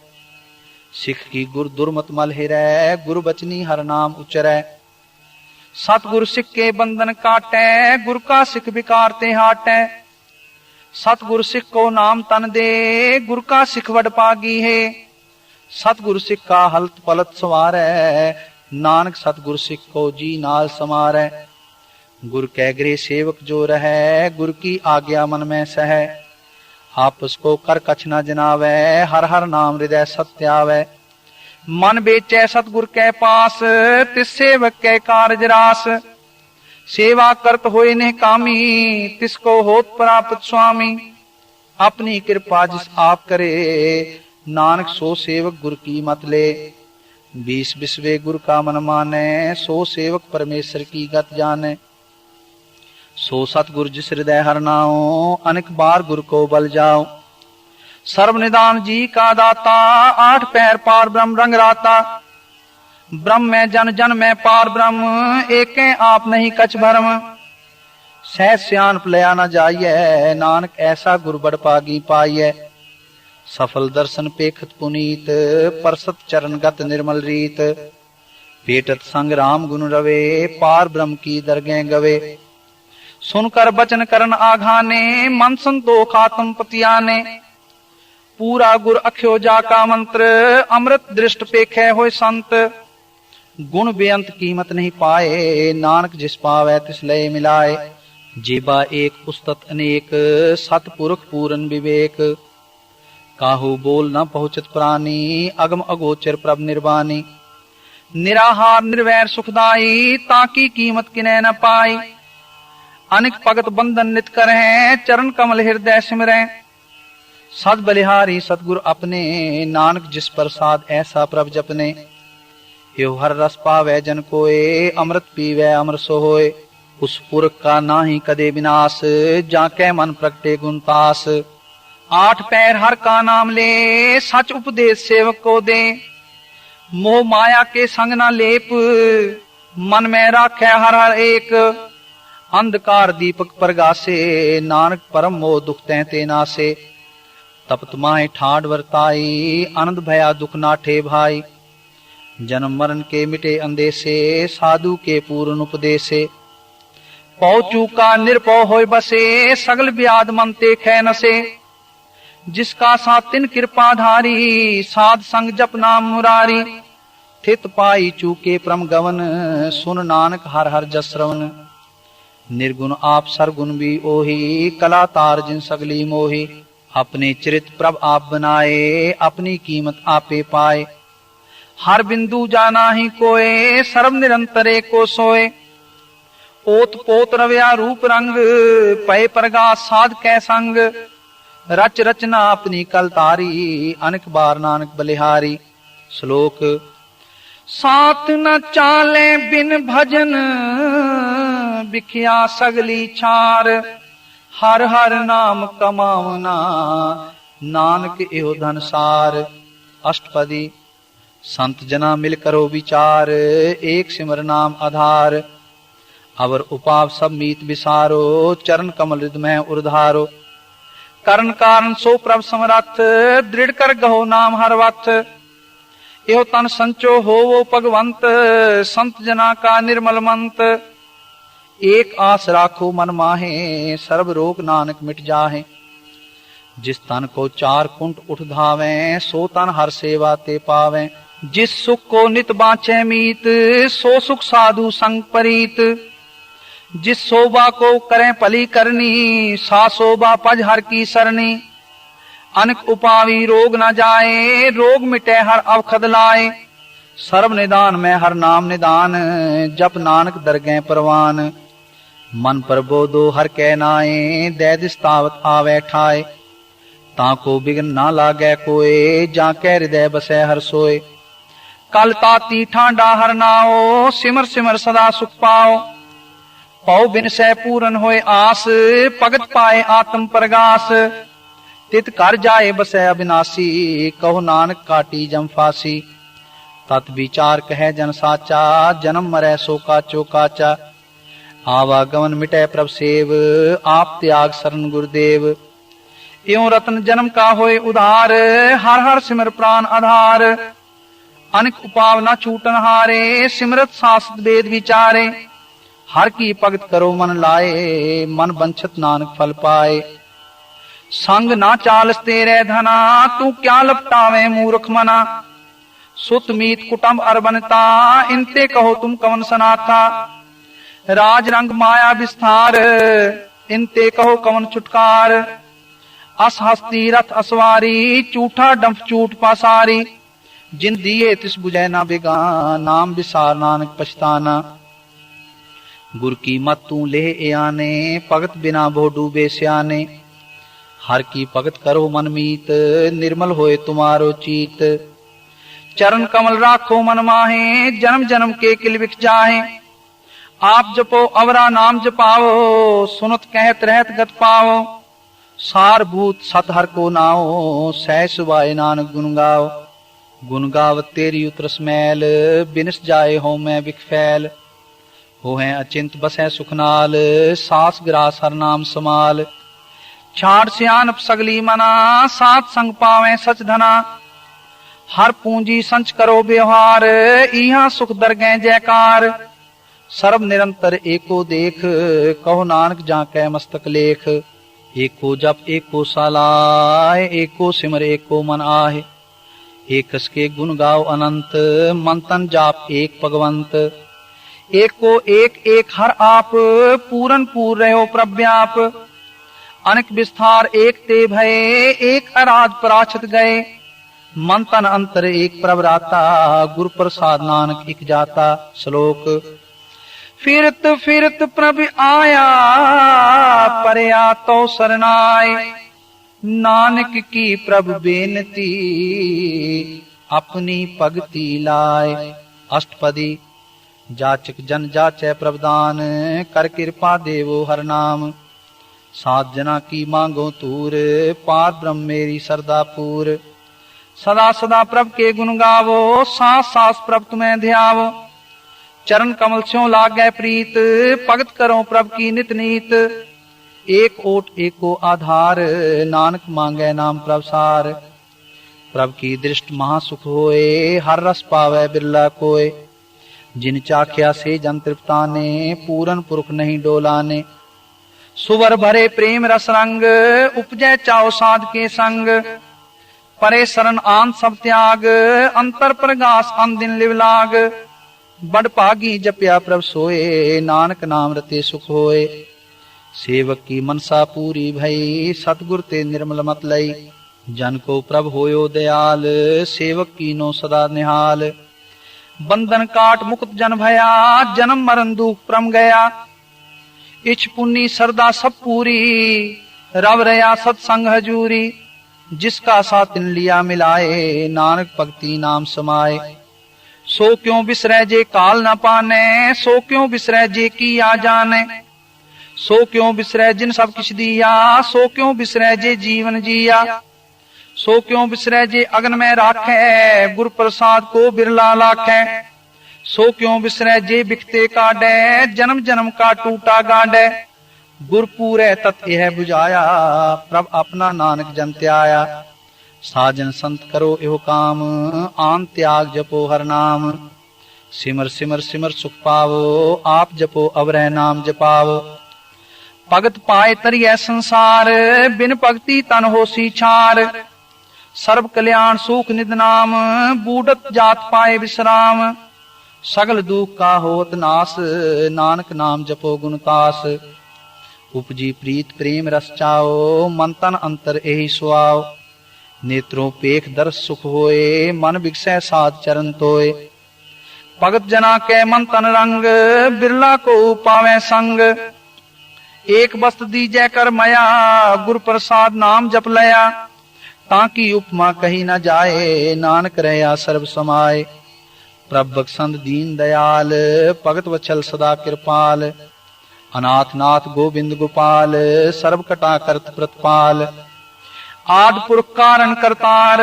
सिख की गुर दुर्मत मल हिरै, गुर बचनी हर नाम उचरै। सतगुर सिख के बंधन काटै, गुर का सिख विकार ते हाटै। सतगुर सिख को नाम तन दे, गुर का सिख वड पागी है। सतगुर सिख का हलत पलत सवारै, नानक सतगुर सिख को जी नाल समारै। गुर कै गृह सेवक जो रहै, गुर की आज्ञा मन में सहै। आपस को कर कछ न जनावै, हर हर नाम हृदय सत्यावै। मन बेचै सतगुर कै पास, तिस सेवक कै कारज रास। सेवा करत होए निह कामी, तिसको होत प्राप्त स्वामी। अपनी कृपा जिस आप करे, नानक सो सेवक गुर की मत ले। 20 बिस्वे गुर का मन माने, सो सेवक परमेश्वर की गत जाने। सो सतगुर जिस हृदय हर नाओ, अनेक बार गुर को बल जाओ। सर्वनिदान जी का दाता, 8 पैर पार ब्रह्म रंग राता। ब्रह्म में जन, जन में पार ब्रह्म, एके आप नहीं कछ भरम। सहज स्यान पलया न जाइए, नानक ऐसा गुर बड़ पागी पाइए। सफल दर्शन पेखत पुनीत, परसत चरण गत निर्मल रीत। पेटत संग राम गुण रवे, पार ब्रह्म की दरगें गवे। सुनकर बचन करन आघाने, मन संतोख आत्म पतियाने। पूरा गुर अख्यो जाका मंत्र, अमृत दृष्ट पेखे होय संत। गुण बेअंत कीमत नहीं पाए, नानक जिस पावै तिस लय मिलाए। जेबा एक पुस्तक अनेक, सतपुरख पूरन विवेक। काहू बोल न पहुंचत प्राणी, अगम अगोचर प्रभ निर्वाणी। निराहार निर्वैर सुखदाई, ताकी कीमत किने न पाई। अनेक भगत बंधन नित करहे, चरण कमल हृदय सिमरै। सद बलिहारी सतगुर अपने, नानक जिस प्रसाद ऐसा प्रभ जपने। यो हर रस पावै जन कोय, अमृत पीवै अमर सो होय। उस पुरख का नाहि कदे विनाश, जाके मन प्रगटे गुण तास। 8 पैर हर का नाम ले, सच उपदेश सेवक को दे। मोह माया के संग न लेप, मन में राखे हर हर एक। अंधकार दीपक प्रगासे, नानक परम मोह दुख ते नासे। तपत माहे ठाड वर्ताई, आनंद भया दुख नाठे भाई। जन्म मरण के मिटे अंदेसे, साधु के पूर्ण उपदेसे। पौ चूका निर्पौ होय बसे, सगल व्याध मन ते खे नसे। जिसका साथ तिन कृपाधारी, साध संग जप नाम मुरारी। थित पाई चूके परम गवन, सुन नानक हर हर जस श्रवण। निर्गुण आप सरगुण भी ओही, कला तार जिन सगली मोही। अपने चरित प्रभ आप बनाए, अपनी कीमत आपे पाए। हर बिंदु जाना ही कोय, सर्व निरंतरे को सोए। ओत पोत रव्या रूप रंग, पय प्रगास साध कै संग। रच रचना अपनी कल तारी, अनेक बार नानक बलिहारी। श्लोक साथ न चाले बिन भजन, बिखिया सगली छार। हर हर नाम कमावना, नानक एहो धन सार। अष्टपदी संत जना मिल करो विचार, एक सिमर नाम आधार। अवर उपाव सब मीत विसारो, चरण कमल हृदय में उर्धारो। करण कारण सो प्रभ समरथ, दृढ़ कर गहो नाम हर वक्त। एहो तन संचो हो वो भगवंत, संत जना का निर्मल मंत। एक आस राखो मन माहे, सर्व रोग नानक मिट जाहे। जिस तन को 4 कुंट उठ धावे, सो तन हर सेवा ते पावे। जिस सुख को नित बाँचे मीत, सो सुख साधु संग परीत। जिस शोभा को करें पली करनी, सा शोभा पज हर की सरनी। अनेक उपावी रोग न जाए, रोग मिटे हर अवखद लाए। सर्व निदान में हर नाम निदान, जप नानक दरगें परवान। मन पर बोधो हर कै नाए, दै दिस तावत आवे ठाए। ताको बिघन ना लागे कोय, जाके हृदय बसे हर सोए। कल ताती ठांडा हर नाओ, सिमर सिमर सदा सुख पाओ। पौ बिन सै पूरन होए आस, भगत पाए आत्म प्रगास। तित कर जाए बसै अविनाशी, कहो नानक काटी जम फासी। तत विचार कहे जन साचा, जन्म मरै सो काचो काचा। आवागमन मिटै प्रभ सेव, आप त्याग शरण गुरुदेव। एवं रत्न जन्म का होए उधार, हर हर सिमर प्राण आधार। अनेक उपाव न छूटन हारे, सिमरत शास्त्र वेद विचारे। हर की भगत करो मन लाए, मन बंछत नानक फल पाए। संग ना चालस तेरे धना, तू क्या लपटावे मूर्ख मना। सुत मीत कुटुंब अरबनता, इनते कहो तुम कवन सनाथा। राज रंग माया विस्तार, इनते कहो कवन छुटकार। अस हस्ती रथ असवारी, चूठा डंफ चूट पासारी। जिन दिए तिस बुझै ना बेगान, नाम विसार नानक पछताना। गुर की मत तू ले आने, भगत बिना भो डूबे स्याने। हर की भगत करो मन मीत, निर्मल होए तुम्हारो चीत। चरण कमल राखो मन माहे, जन्म जन्म के किल बिख जाहे। आप जपो अवरा नाम जपाओ, सुनत कहत रहत गत पाओ। सारभूत सत हर को नाओ, सह सुभाए नानक गुन गाओ। गुन गावत तेरी उतरस मैल, बिनस जाए हो मैं बिख फैल। हो है अचिंत बसै सुख नाल, सास ग्रास हर नाम समाल। छाड़ सियानप सगली मना, सात संग पावे सच धना। हर पूंजी संच करो व्यवहार, इहा सुख दरगह जयकार। सर्व निरंतर एको देख, कहो नानक जाकै मस्तक लेख। एको जप एको सालाय, एको सिमर एको मन आहे। एकस के गुण गाओ अनंत, मन तन जाप एक भगवंत। एको एक एक हर आप, पूरन पूर रहो प्रव्याप। अनेक विस्तार एक ते भये, एक अराज पराछत गए। मन तन अंतर एक प्रभराता, गुरु प्रसाद नानक इक जाता। श्लोक। फिरत फिरत प्रभ आया, परया तो सरनाय। नानक की प्रभ बेनती, अपनी भगति लाय। अष्टपदी। जाचक जन जाचै प्रभदान, कर कृपा देवो हर नाम। सात जना की मांगो तूर, पार ब्रह्म मेरी सरदा पूर। सदा सदा प्रभ के गुण गावो, सांस सांस प्रभ तुम्हें ध्यावो। चरण कमल स्यों लागै प्रीत, भगत करो प्रभ की नित नीत। एक ओट एको आधार, नानक मांगै नाम प्रभ सार। प्रभ की दृष्ट महासुख होए, हर रस पावै बिरला कोय। जिन चाख्या से जन तृप्ताने, पूरन पुरख नहीं डोलाने। सुवर भरे प्रेम रस रंग, उपजै चाओ साध के संग। परे शरण आन सब त्याग, अंतर प्रगास अन दिन लिवलाग। बड़ भागी जप्या प्रभ सोए, नानक नाम रते सुख होए। सेवक की मनसा पूरी भई, सतगुर ते निर्मल मत लई। जन को प्रभ होयो दयाल, सेवक कीनो सदा निहाल। बंधन काट मुक्त जन भया, जन्म मरण दुख प्रम गया। इछ पुन्नी सरदा सब पूरी, रव रया सत्संग हजूरी। जिसका सातिन लिया मिलाए, नानक भक्ति नाम समाए। सो क्यों बिसरै जे काल न पाने, सो क्यों बिसरै जे की आ जाने। सो क्यों बिसरै जिन सब किछ दिया, सो क्यों बिसरै जे जीवन जिया। सो क्यों बिसरै जे अगन में राखे, गुरु प्रसाद को बिरला लाखे। सो क्यों बिसरै जे बिखते काडे, जन्म जन्म का टूटा गांडे। गुर पूरे तत् यह बुझाया, प्रभ अपना नानक जन त्याया। साजन संत करो एहो काम, आन त्याग जपो हर नाम। सिमर सिमर सिमर सुख पावो, आप जपो अवरह नाम जपावो। भगत पाए तरिय संसार, बिन भक्ति तन होसी छार। सर्व कल्याण सुख निध नाम, बूढ़त जात पाए विश्राम। सगल दुख का होत नास, नानक नाम जपो गुणतास। उपजी प्रीत प्रेम रस चाओ, मन तन अंतर एहि सुआओ। नेत्रों पेख दर्श सुख होए, मन बिगसै साध चरण तोय। भगत जना के मन तन रंग, बिरला को पावे संग। एक वस्त दीजै कर मया, गुरु प्रसाद नाम जप लया। ताकि उपमा कही न जाए, नानक रहया सर्व समाए। प्रभ बख्शंद दीन दयाल, भगत वत्सल सदा कृपाल। अनाथ नाथ गोविंद गोपाल, सर्व कटा करत प्रतपाल। आद पुरख कारण करतार,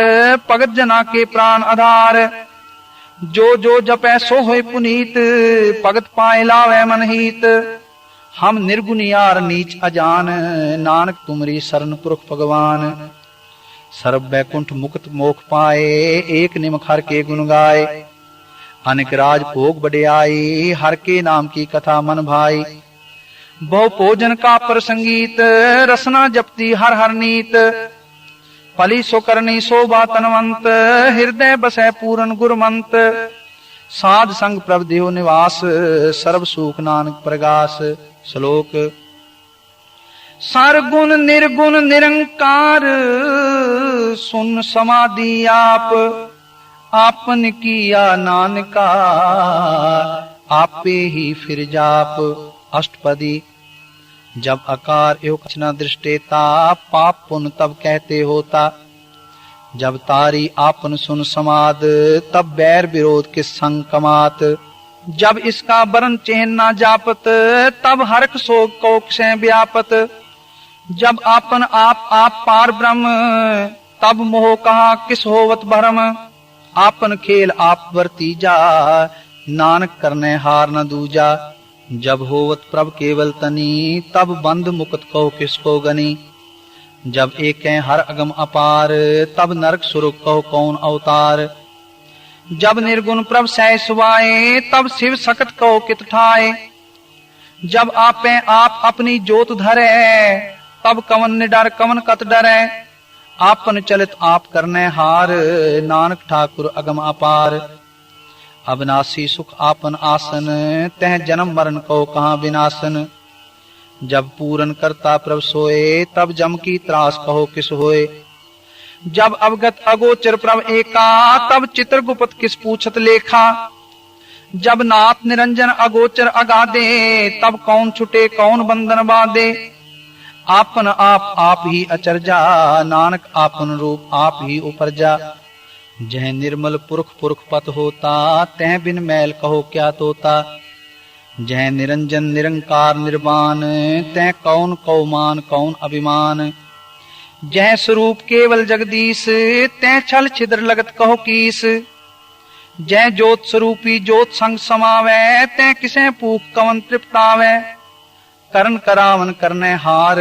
भगत जना के प्राण आधार। जो जो जपै सो होय पुनीत, भगत पाए लावे मन हित। हम निर्गुनियार नीच अजान, नानक तुमरी शरण पुरख भगवान। सर्व बैकुंठ मुक्त मोख पाए, एक निमख हर के गुण गाए। अनेक राज भोग बड़ियाई, हर के नाम की कथा मन भाई। बहु भोजन का प्रसंगीत, रसना जपती हर हर नीत। पली सो करनी शोभा तनवंत, हृदय बसै पूरन गुरमंत। साध संग प्रभ देहो निवास, सर्व सुख नानक प्रगास। श्लोक। सरगुण निर्गुण निरंकार, सुन समाधि आप। आपन किया नानका, आपे ही फिर जाप। अष्टपदी। जब आकार एवं कुछ न दृष्टेता, पाप पुण्य तब कहते होता। जब तारी आपन सुन समाद, तब बैर विरोध किस संग कमात। जब इसका बरन चेहन ना जापत, तब हर्क शोक को क्षय व्यापत। जब आपन आप पार ब्रह्म, तब मोह कहा किस होवत भरम। आपन खेल आप वर्तीजा, नानक करने हार न दूजा। जब होवत प्रभ केवल तनी, तब बंध मुक्त कहो किसको गनी। जब एक हर अगम अपार, तब नरक सुरक कहो कौन अवतार। जब निर्गुण प्रभ सह सुवाए, तब शिव सकत कहो कित ठाए। जब आपे आप अपनी जोत धरे, तब कवन निडर कवन कत डरे। आपन चलित आप करने हार, नानक ठाकुर अगम अपार। अविनाशी सुख आपन आसन, तह जन्म मरण को कहाँ विनाशन। जब पूरन करता प्रभ सोए, तब जम की त्रास कहो किस होए। जब अवगत अगोचर प्रभ एका, तब चित्रगुप्त किस पूछत लेखा। जब नाथ निरंजन अगोचर अगाधे, तब कौन छुटे कौन बंधन बांधे। आपन आप ही अचरजा, नानक आपन रूप आप ही उपरजा। जह निर्मल पुरख पुरख पत होता, तह बिन मैल कहो क्या तोता। जह निरंजन निरंकार निर्वाण, तह कौन कौ मान कौन अभिमान। जह स्वरूप केवल जगदीश, तह छल छिद्र लगत कहो कीस। जह ज्योत स्वरूपी ज्योत संग समावे, तह किसे पूख कवन तृप्तावे। करन करावन करने हार,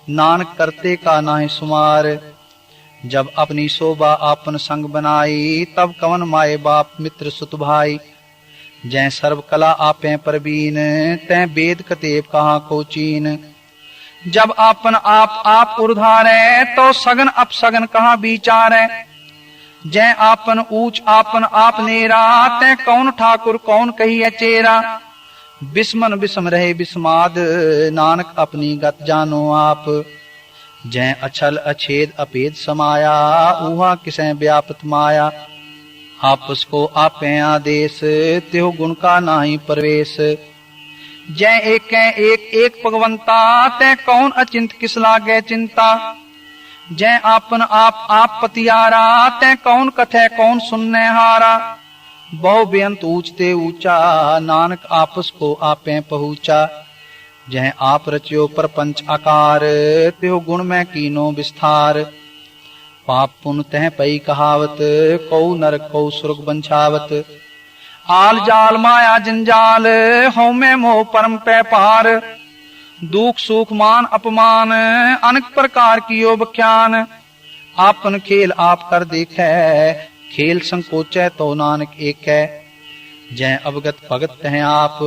नानक करते का नाहि सुमार। जब अपनी शोभा आपन संग बनाई, तब कवन माए बाप मित्र सुत भाई। जै सर्व कला आपे परबीन, तै वेद कतेब कहा को चीन। जब आपन आप उर्धारे, तो सगन अपसगन कहा विचारे। जै आपन ऊंच आपन आप नेरा, तै कौन ठाकुर कौन कही चेरा। बिस्मन बिस्म रहे बिस्माद, नानक अपनी गत जानो आप। जै अछल अछेद अपेद समाया, ऊहा किसे व्यापत माया। आपस को आपे आदेश, त्यो गुण का नाही प्रवेश। जै एक एक भगवंता, तै कौन अचिंत किस लागे चिंता। जै आपन आप पतियारा, तै कौन कथे कौन सुनने हारा। बहु बेअंत ऊंचते ऊंचा, नानक आपस को आपे पहुंचा। जह आप रचियो परपंच आकार, त्यो गुण में कीनो विस्तार। पाप पुण्य तह पई कहावत, कौ नरक कौ सुरग बंछावत। आल जाल माया जंजाल, हौ में मोह परम पे पार। दुख सुख मान अपमान, अनेक प्रकार कियो बख्यान। आपन खेल आप कर देखे, खेल संकोचै तो नानक एक है। जै अवगत भगत तह आप,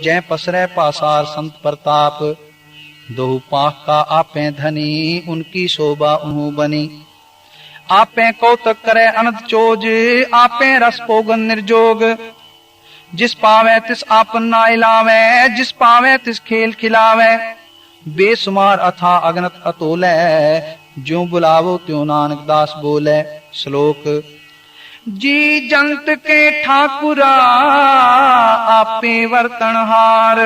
जै पसरै पासार संत प्रताप। दोहु पाख का आपे धनी, उनकी शोभा उन्हू बनी। आपे कौतक करे अनंत चोज, आपे रस पोगन निर्जोग। जिस पावे तिस आपन नाय लावे, जिस पावे तिस खेल खिलावे। बेसुमार अथा अगनत अतोले, ज्यों बुलावो त्यों नानक दास बोले। श्लोक जी जंत के ठाकुरा, आपे वर्तनहार।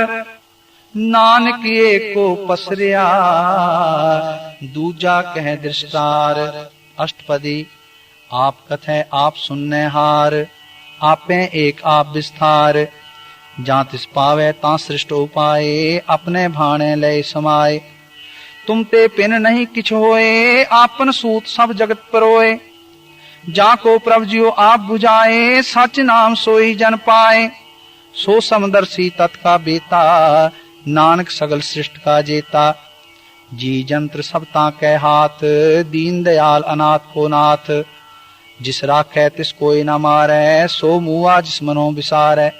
नानक एको पसरिया, दूजा कह दृष्टार। अष्टपदी आप कथे आप सुनने हार, आपे एक आप विस्तार। जां तिस पावे तां सृष्ट उपाय, अपने भाणे लय समाये। तुम ते पिन नहीं किछ होए, आपन सूत सब जगत परोए। जाको प्रभ जियो आप बुझाए, सच नाम सोई जन पाए। सो समदर्शी तत्का बेता, नानक सगल सृष्ट का जेता। जी जंत्र सब ताके हाथ, दीन दयाल अनाथ को नाथ। जिस राखे तिस कोई न मारे, सो मुआ जिस मनो विसारे।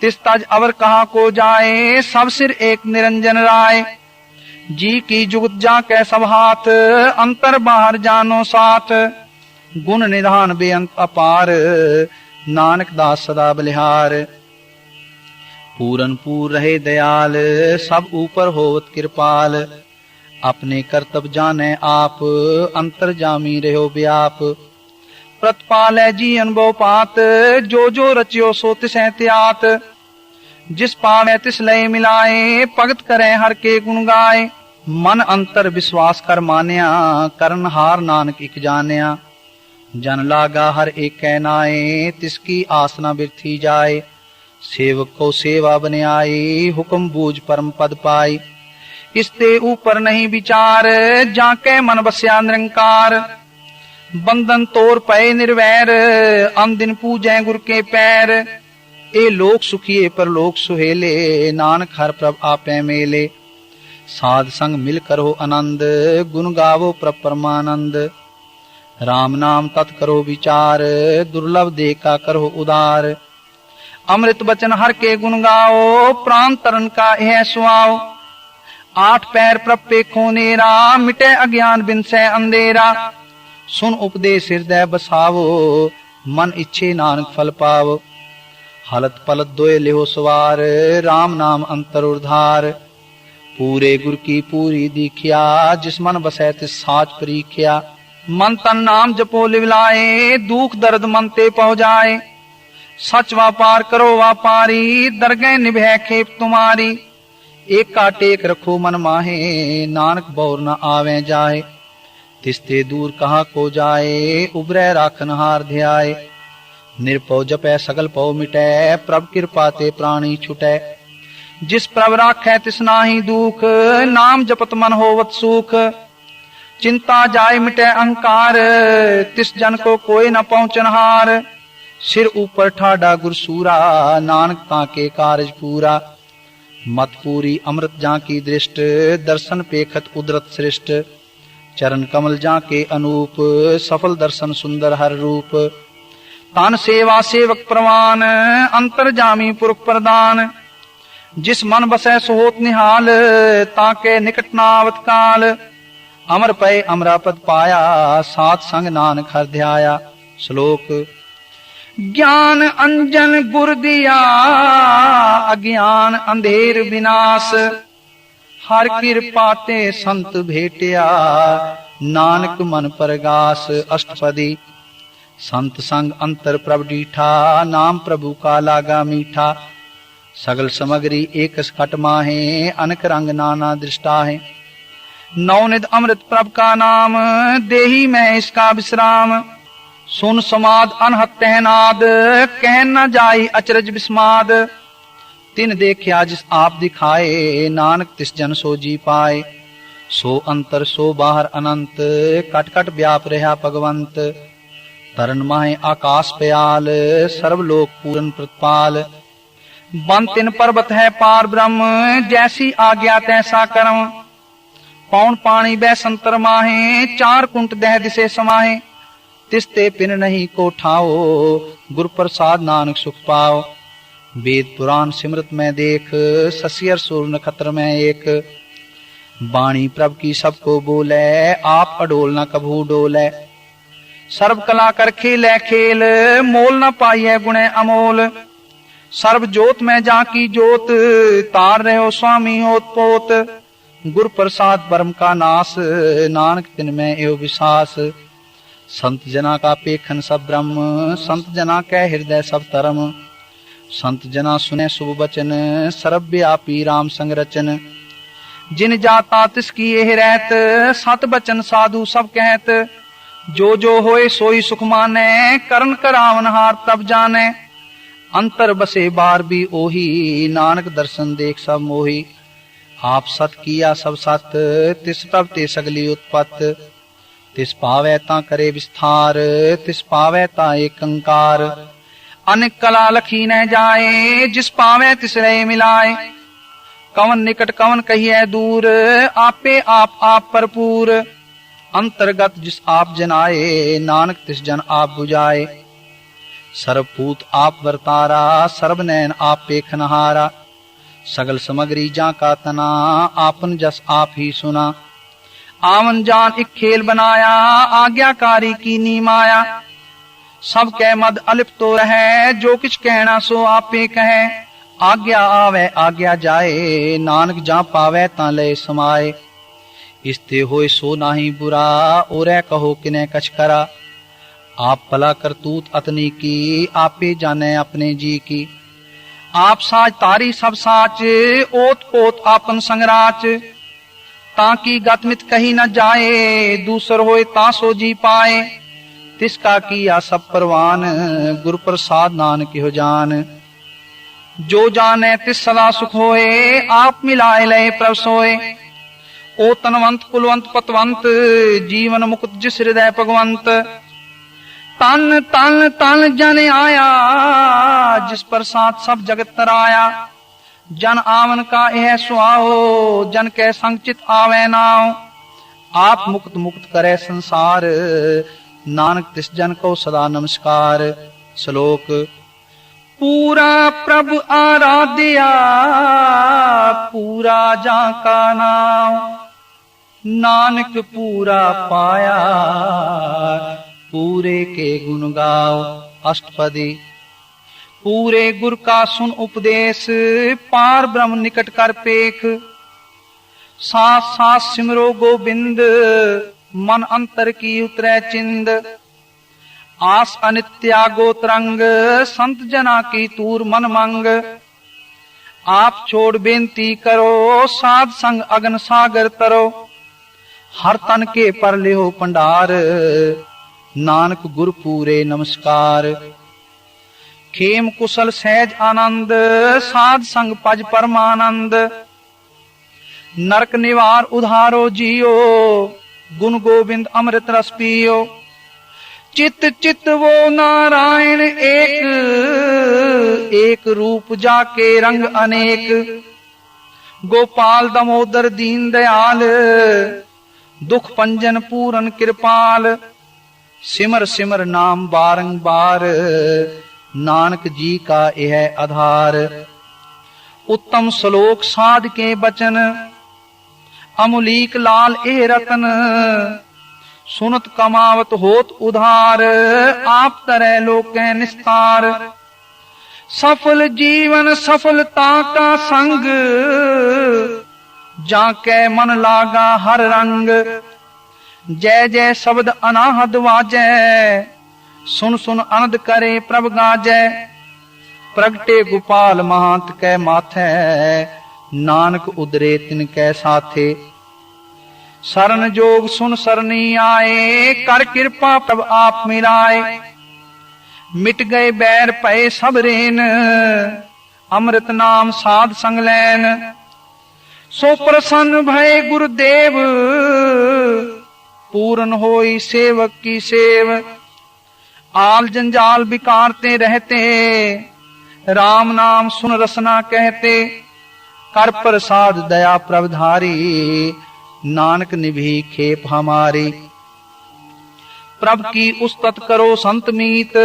तिस तज अवर कहाँ को जाए, सब सिर एक निरंजन राय। जी की जुगत जाके सब हाथ, अंतर बाहर जानो साथ। गुण निधान बेअंत अपार, नानक दास सदा बलिहार। पूरन पूर रहे दयाल, सब ऊपर होवत कृपाल। अपने कर्तव्य जाने आप, अंतर जामी रहो व्याप। प्रतिपाल जी अनुभव पात, जो जो रचियो सो तिसै त्यात। जिस पावे तिस लय मिलाए, भगत करे हर के गुण गाए। मन अंतर विश्वास कर मानिया, करन हार नानक इक जानिया। जन लागा हर एक नाए, तिसकी आसना बिरथी जाए। सेवक को सेवा बनियाई, हुक्म बूझ परम पद पाई। इसते ऊपर नहीं विचार, जाके मन बस्या निरंकार। बंधन तोड़ पए निर्वैर, अन दिन पूजै गुर के पैर। ए लोक सुखिए पर लोक सुहेले, नानक हर प्रभ आपे मेले। साध संग मिल करो आनंद, गुण गावो प्रभ परमानंद। राम नाम तत् करो विचार, दुर्लभ दे का करो उदार। अमृत बचन हर के गुण गाओ, प्राण तरन का यह सुआओ। आठ पैर प्रभ पे खोनेरा, मिटे अज्ञान बिन से अंधेरा। सुन उपदेश हृदय बसावो, मन इच्छे नानक फल पावो। हलत पलत दोए लिहो सवार, राम नाम अंतर उधार। पूरे गुर की पूरी दीखिया, जिस मन बसै तिस साच परीखिया। मन तन नाम जपो लिवलाए, दुख दर्द मन ते पहुँ जाए। सच व्यापार करो व्यापारी, दरगह निभै खेप तुम्हारी। एक का टेक रखो मन माहे, नानक बौर न आवे जाए। तिस्ते दूर कहाँ को जाए, उबरै राखन हार ध्याए। निरपौ जपै सगल पौ मिटै, प्रभ कृपा ते प्राणी छुटै। जिस प्रभ राखै तिस नाहि दुख, नाम जपत मन होवत सुख। चिंता जाय मिटै अहंकार, तिस जन को कोई न पहुंचनहार। सिर ऊपर ठाडा गुरसूरा, नानक ताके कारज पूरा। मत पूरी अमृत जाकी दृष्ट, दर्शन पेखत उदरत सृष्ट। चरण कमल जाके अनूप, सफल दर्शन सुंदर हर रूप। तान सेवा सेवक प्रवान, अंतर जामी पुरख प्रदान। जिस मन बसै सोहोत निहाल, ताके निकट नावत काल। अमर पय अमरापद पाया, सात संग नानक हर ध्याया। श्लोक ज्ञान अंजन गुर दिया, अज्ञान अंधेर विनाश। हर कृपा ते संत भेटिया, नानक मन परगास। अष्टपदी संत संग अंतर प्रभ डीठा, नाम प्रभु का लागा मीठा। सगल समग्री एक सकट माहे, अनक रंग नाना दृष्टा है। नवनिध अमृत प्रभ का नाम, देही में इसका विश्राम। सुन समाद अनहत तहनाद, कह न जाई अचरज विस्माद। तिन देखिया जिस आप दिखाए, नानक तिस जन सो जी पाए। सो अंतर सो बाहर अनंत, कट कट व्याप रहा भगवंत। तरन माहे आकाश प्याल, सर्वलोक पूरन प्रतिपाल। बन तिन पर्वत है पार ब्रह्म, जैसी आज्ञा तैसा कर्म। पौन पानी बै संतर माहे, चार कुंट दह दिसे समाहे। तिस्ते पिन नहीं को ठाओ, गुर प्रसाद नानक सुख पाओ। वेद पुराण सिमरत में देख, ससियर सुर नखत्र में एक। बाणी प्रभ की सबको बोले, आप अडोल न कभू डोले। सर्व कला कर खेले खेल, मोल न पाइए गुणे अमोल। सर्व जोत में जाकी जोत, तार रहो स्वामी होत पोत। गुर प्रसाद परम का नास, नानक तिन में एव विश्वास। संत जना का पेखन सब ब्रह्म, संत जना कै हृदय सब धर्म। संत जना सुने शुभ बचन, सर्वव्यापी राम संग रचन। जिन जाता तिसकी यह रहत, सत बचन साधु सब कहत। जो जो होए सोई सुख माने, करन करावन हार तब जाने। अंतर बसे बार भी ओही, नानक दर्शन देख सब मोही। आप सत किया सब सत, तिस प्रभ ते सगली उत्पत्त। तिस पावै ता करे विस्तार, तिस पावै ता एकंकार। अनेक कला लखी न जाए, जिस पावै तिस रहे मिलाए। कवन निकट कवन कहिए दूर, आपे आप भरपूर। अंतर्गत जिस आप जनाए, नानक तिस जन आप बुझाए। सर्वभूत आप वर्तारा, सर्वनैन आप पेखनहारा। सगल समग्री जा का तना, आपन जस आप ही सुना। आवन जान एक खेल बनाया, आज्ञाकारी की नी माया। सब कह मद अलिप्त तो रहे, जो किछ कहना सो आपे कहे। आज्ञा आवे आज्ञा जाए, नानक जा पावे ता ले समाए। इसते होए सो नाही बुरा, ओरै कहो किने कछ करा। आप भला करतूत अतनी की, आपे जाने अपने जी की। आप साज तारी सब साच, ओत पोत आपन संगराच। ताकि गतमित कही न जाए, दूसर होए तासो जी पाए। तिसका किया सब परवान, गुर प्रसाद नानक हो जान। जो जाने तिस सदा सुख होए, आप मिलाए लय प्रभ सोए। ओ तनवंत कुलवंत पतवंत, जीवन मुकुट जिस हृदय भगवंत। तन तन तन जन आया, जिस प्रसाद सब जगत तराया। जन आवन का यह सुहाओ, जन के संचित आवे नाव। आप मुक्त मुक्त करे संसार, नानक तिस जन को सदा नमस्कार। श्लोक। पूरा प्रभु आराध्या, पूरा जाका नाम। नानक पूरा पाया, पूरे के गुण गाओ। अष्टपदी। पूरे गुर का सुन उपदेश, पार ब्रह्म निकट कर पेख। साथ साथ सिमरो गोबिंद, मन अंतर की उतरे चिंद। आस अनित्या गोत्रंग, संत जना की तूर मन मंग। आप छोड़ बेनती करो, साध संग अगन सागर तरो। हर तन के पर लिहो पंडार, नानक गुर पूरे नमस्कार। खेम कुशल सहज आनंद, साध संग पज परमानंद। नरक निवार उधारो जियो, गुण गोविंद अमृत रस पियो। चित चित वो नारायण एक, एक रूप जाके रंग अनेक। गोपाल दामोदर दीन दयाल, दुख पंजन पूरन कृपाल। सिमर सिमर नाम बारंबार, नानक जी का यह आधार। उत्तम श्लोक साध के बचन, अमुलीक लाल ए रतन। सुनत कमावत होत उधार, आप करे लोके निस्तार। सफल जीवन सफलता का संग, जाके मन लागा हर रंग। जय जय शब्द अनाहद वाजै, सुन सुन अनद करे प्रभ गाजै। प्रगटे गोपाल महांत कै माथै, नानक उदरे तिन कै साथे। शरण जोग सुन सरनी आए, कर कृपा प्रभ आप मिलाए। मिट गए बैर पए सब रेन, अमृत नाम साध संग लैन। सो प्रसन्न भय गुरुदेव, पूर्ण होई सेवक की सेव। आल जंजाल बिकारते रहते, राम नाम सुन रसना कहते। कर प्रसाद दया प्रभधारी, नानक निभी खेप हमारी। प्रभ की उस्तत करो संत मीत,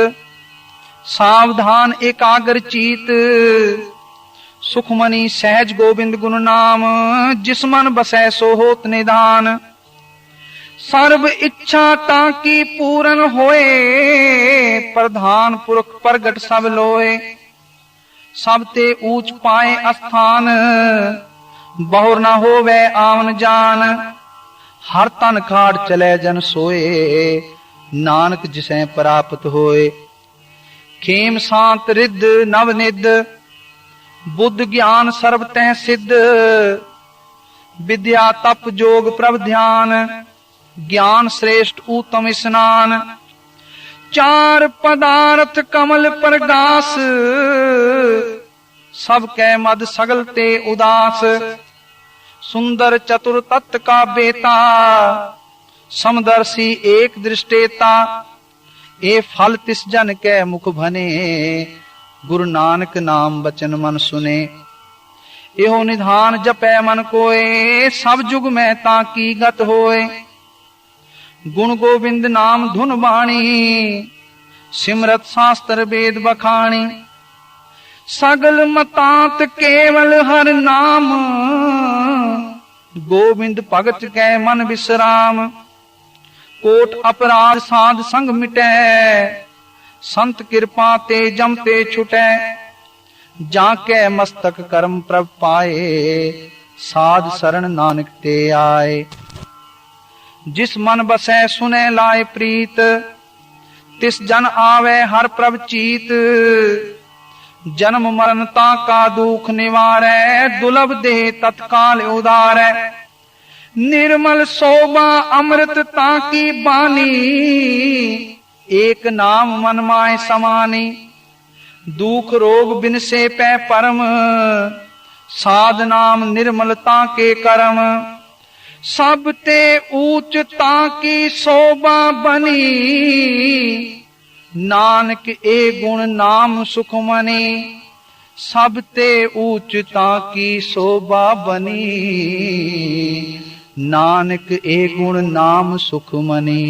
सावधान एकाग्र चीत। सुखमणि सहज गोविंद गुण नाम, जिस मन बसै सो होत निदान। सर्व इच्छा ताकि पूर्ण होए, प्रधान पुरख प्रगट सब लोए। सब ते ऊंच पाए स्थान, बहुर न होवे आवन जान। हर तन खाड़ चले जन सोए, नानक जिसे प्राप्त होए। खेम शांत रिद्ध नवनिध, बुद्ध ज्ञान सर्व तह सिद्ध। विद्या तप जोग प्रभ ध्यान, ज्ञान श्रेष्ठ उत्तम स्नान। चार पदार्थ कमल प्रगास, सब कै मद सगल ते उदास। सुंदर चतुर तत्व का बेता, समदर्शी एक दृष्टेता। ए फल तिस जन कै मुख भने, गुरु नानक नाम बचन मन सुने। एहो निधान जपै मन कोय, सब जुग में ताकी गत होए। गुण गोविंद नाम धुन वाणी, सिमरत शास्त्र वेद बखाणी। सगल मतांत केवल हर नाम, गोविंद भगत कै मन विश्राम। कोट अपराध साध संग मिटै, संत कृपा ते जमते छुटै। जाके मस्तक कर्म प्रभ पाए, साध शरण नानक ते आए। जिस मन बसै सुने लाए प्रीत, तिस जन आवे हर प्रभ चीत। जन्म मरणता का दुख निवारै, दुर्लभ देह तत्काल उदारै। निर्मल शोभा अमृतता की बानी, एक नाम मन माय समानी। दुख रोग बिन से पै परम, साध नाम निर्मलता के कर्म। सब ते ऊंचता की शोभा बनी, नानक ए गुण नाम सुखमनी। सब ते ऊंचता की शोभा बनी, नानक ए गुण नाम सुखमनी।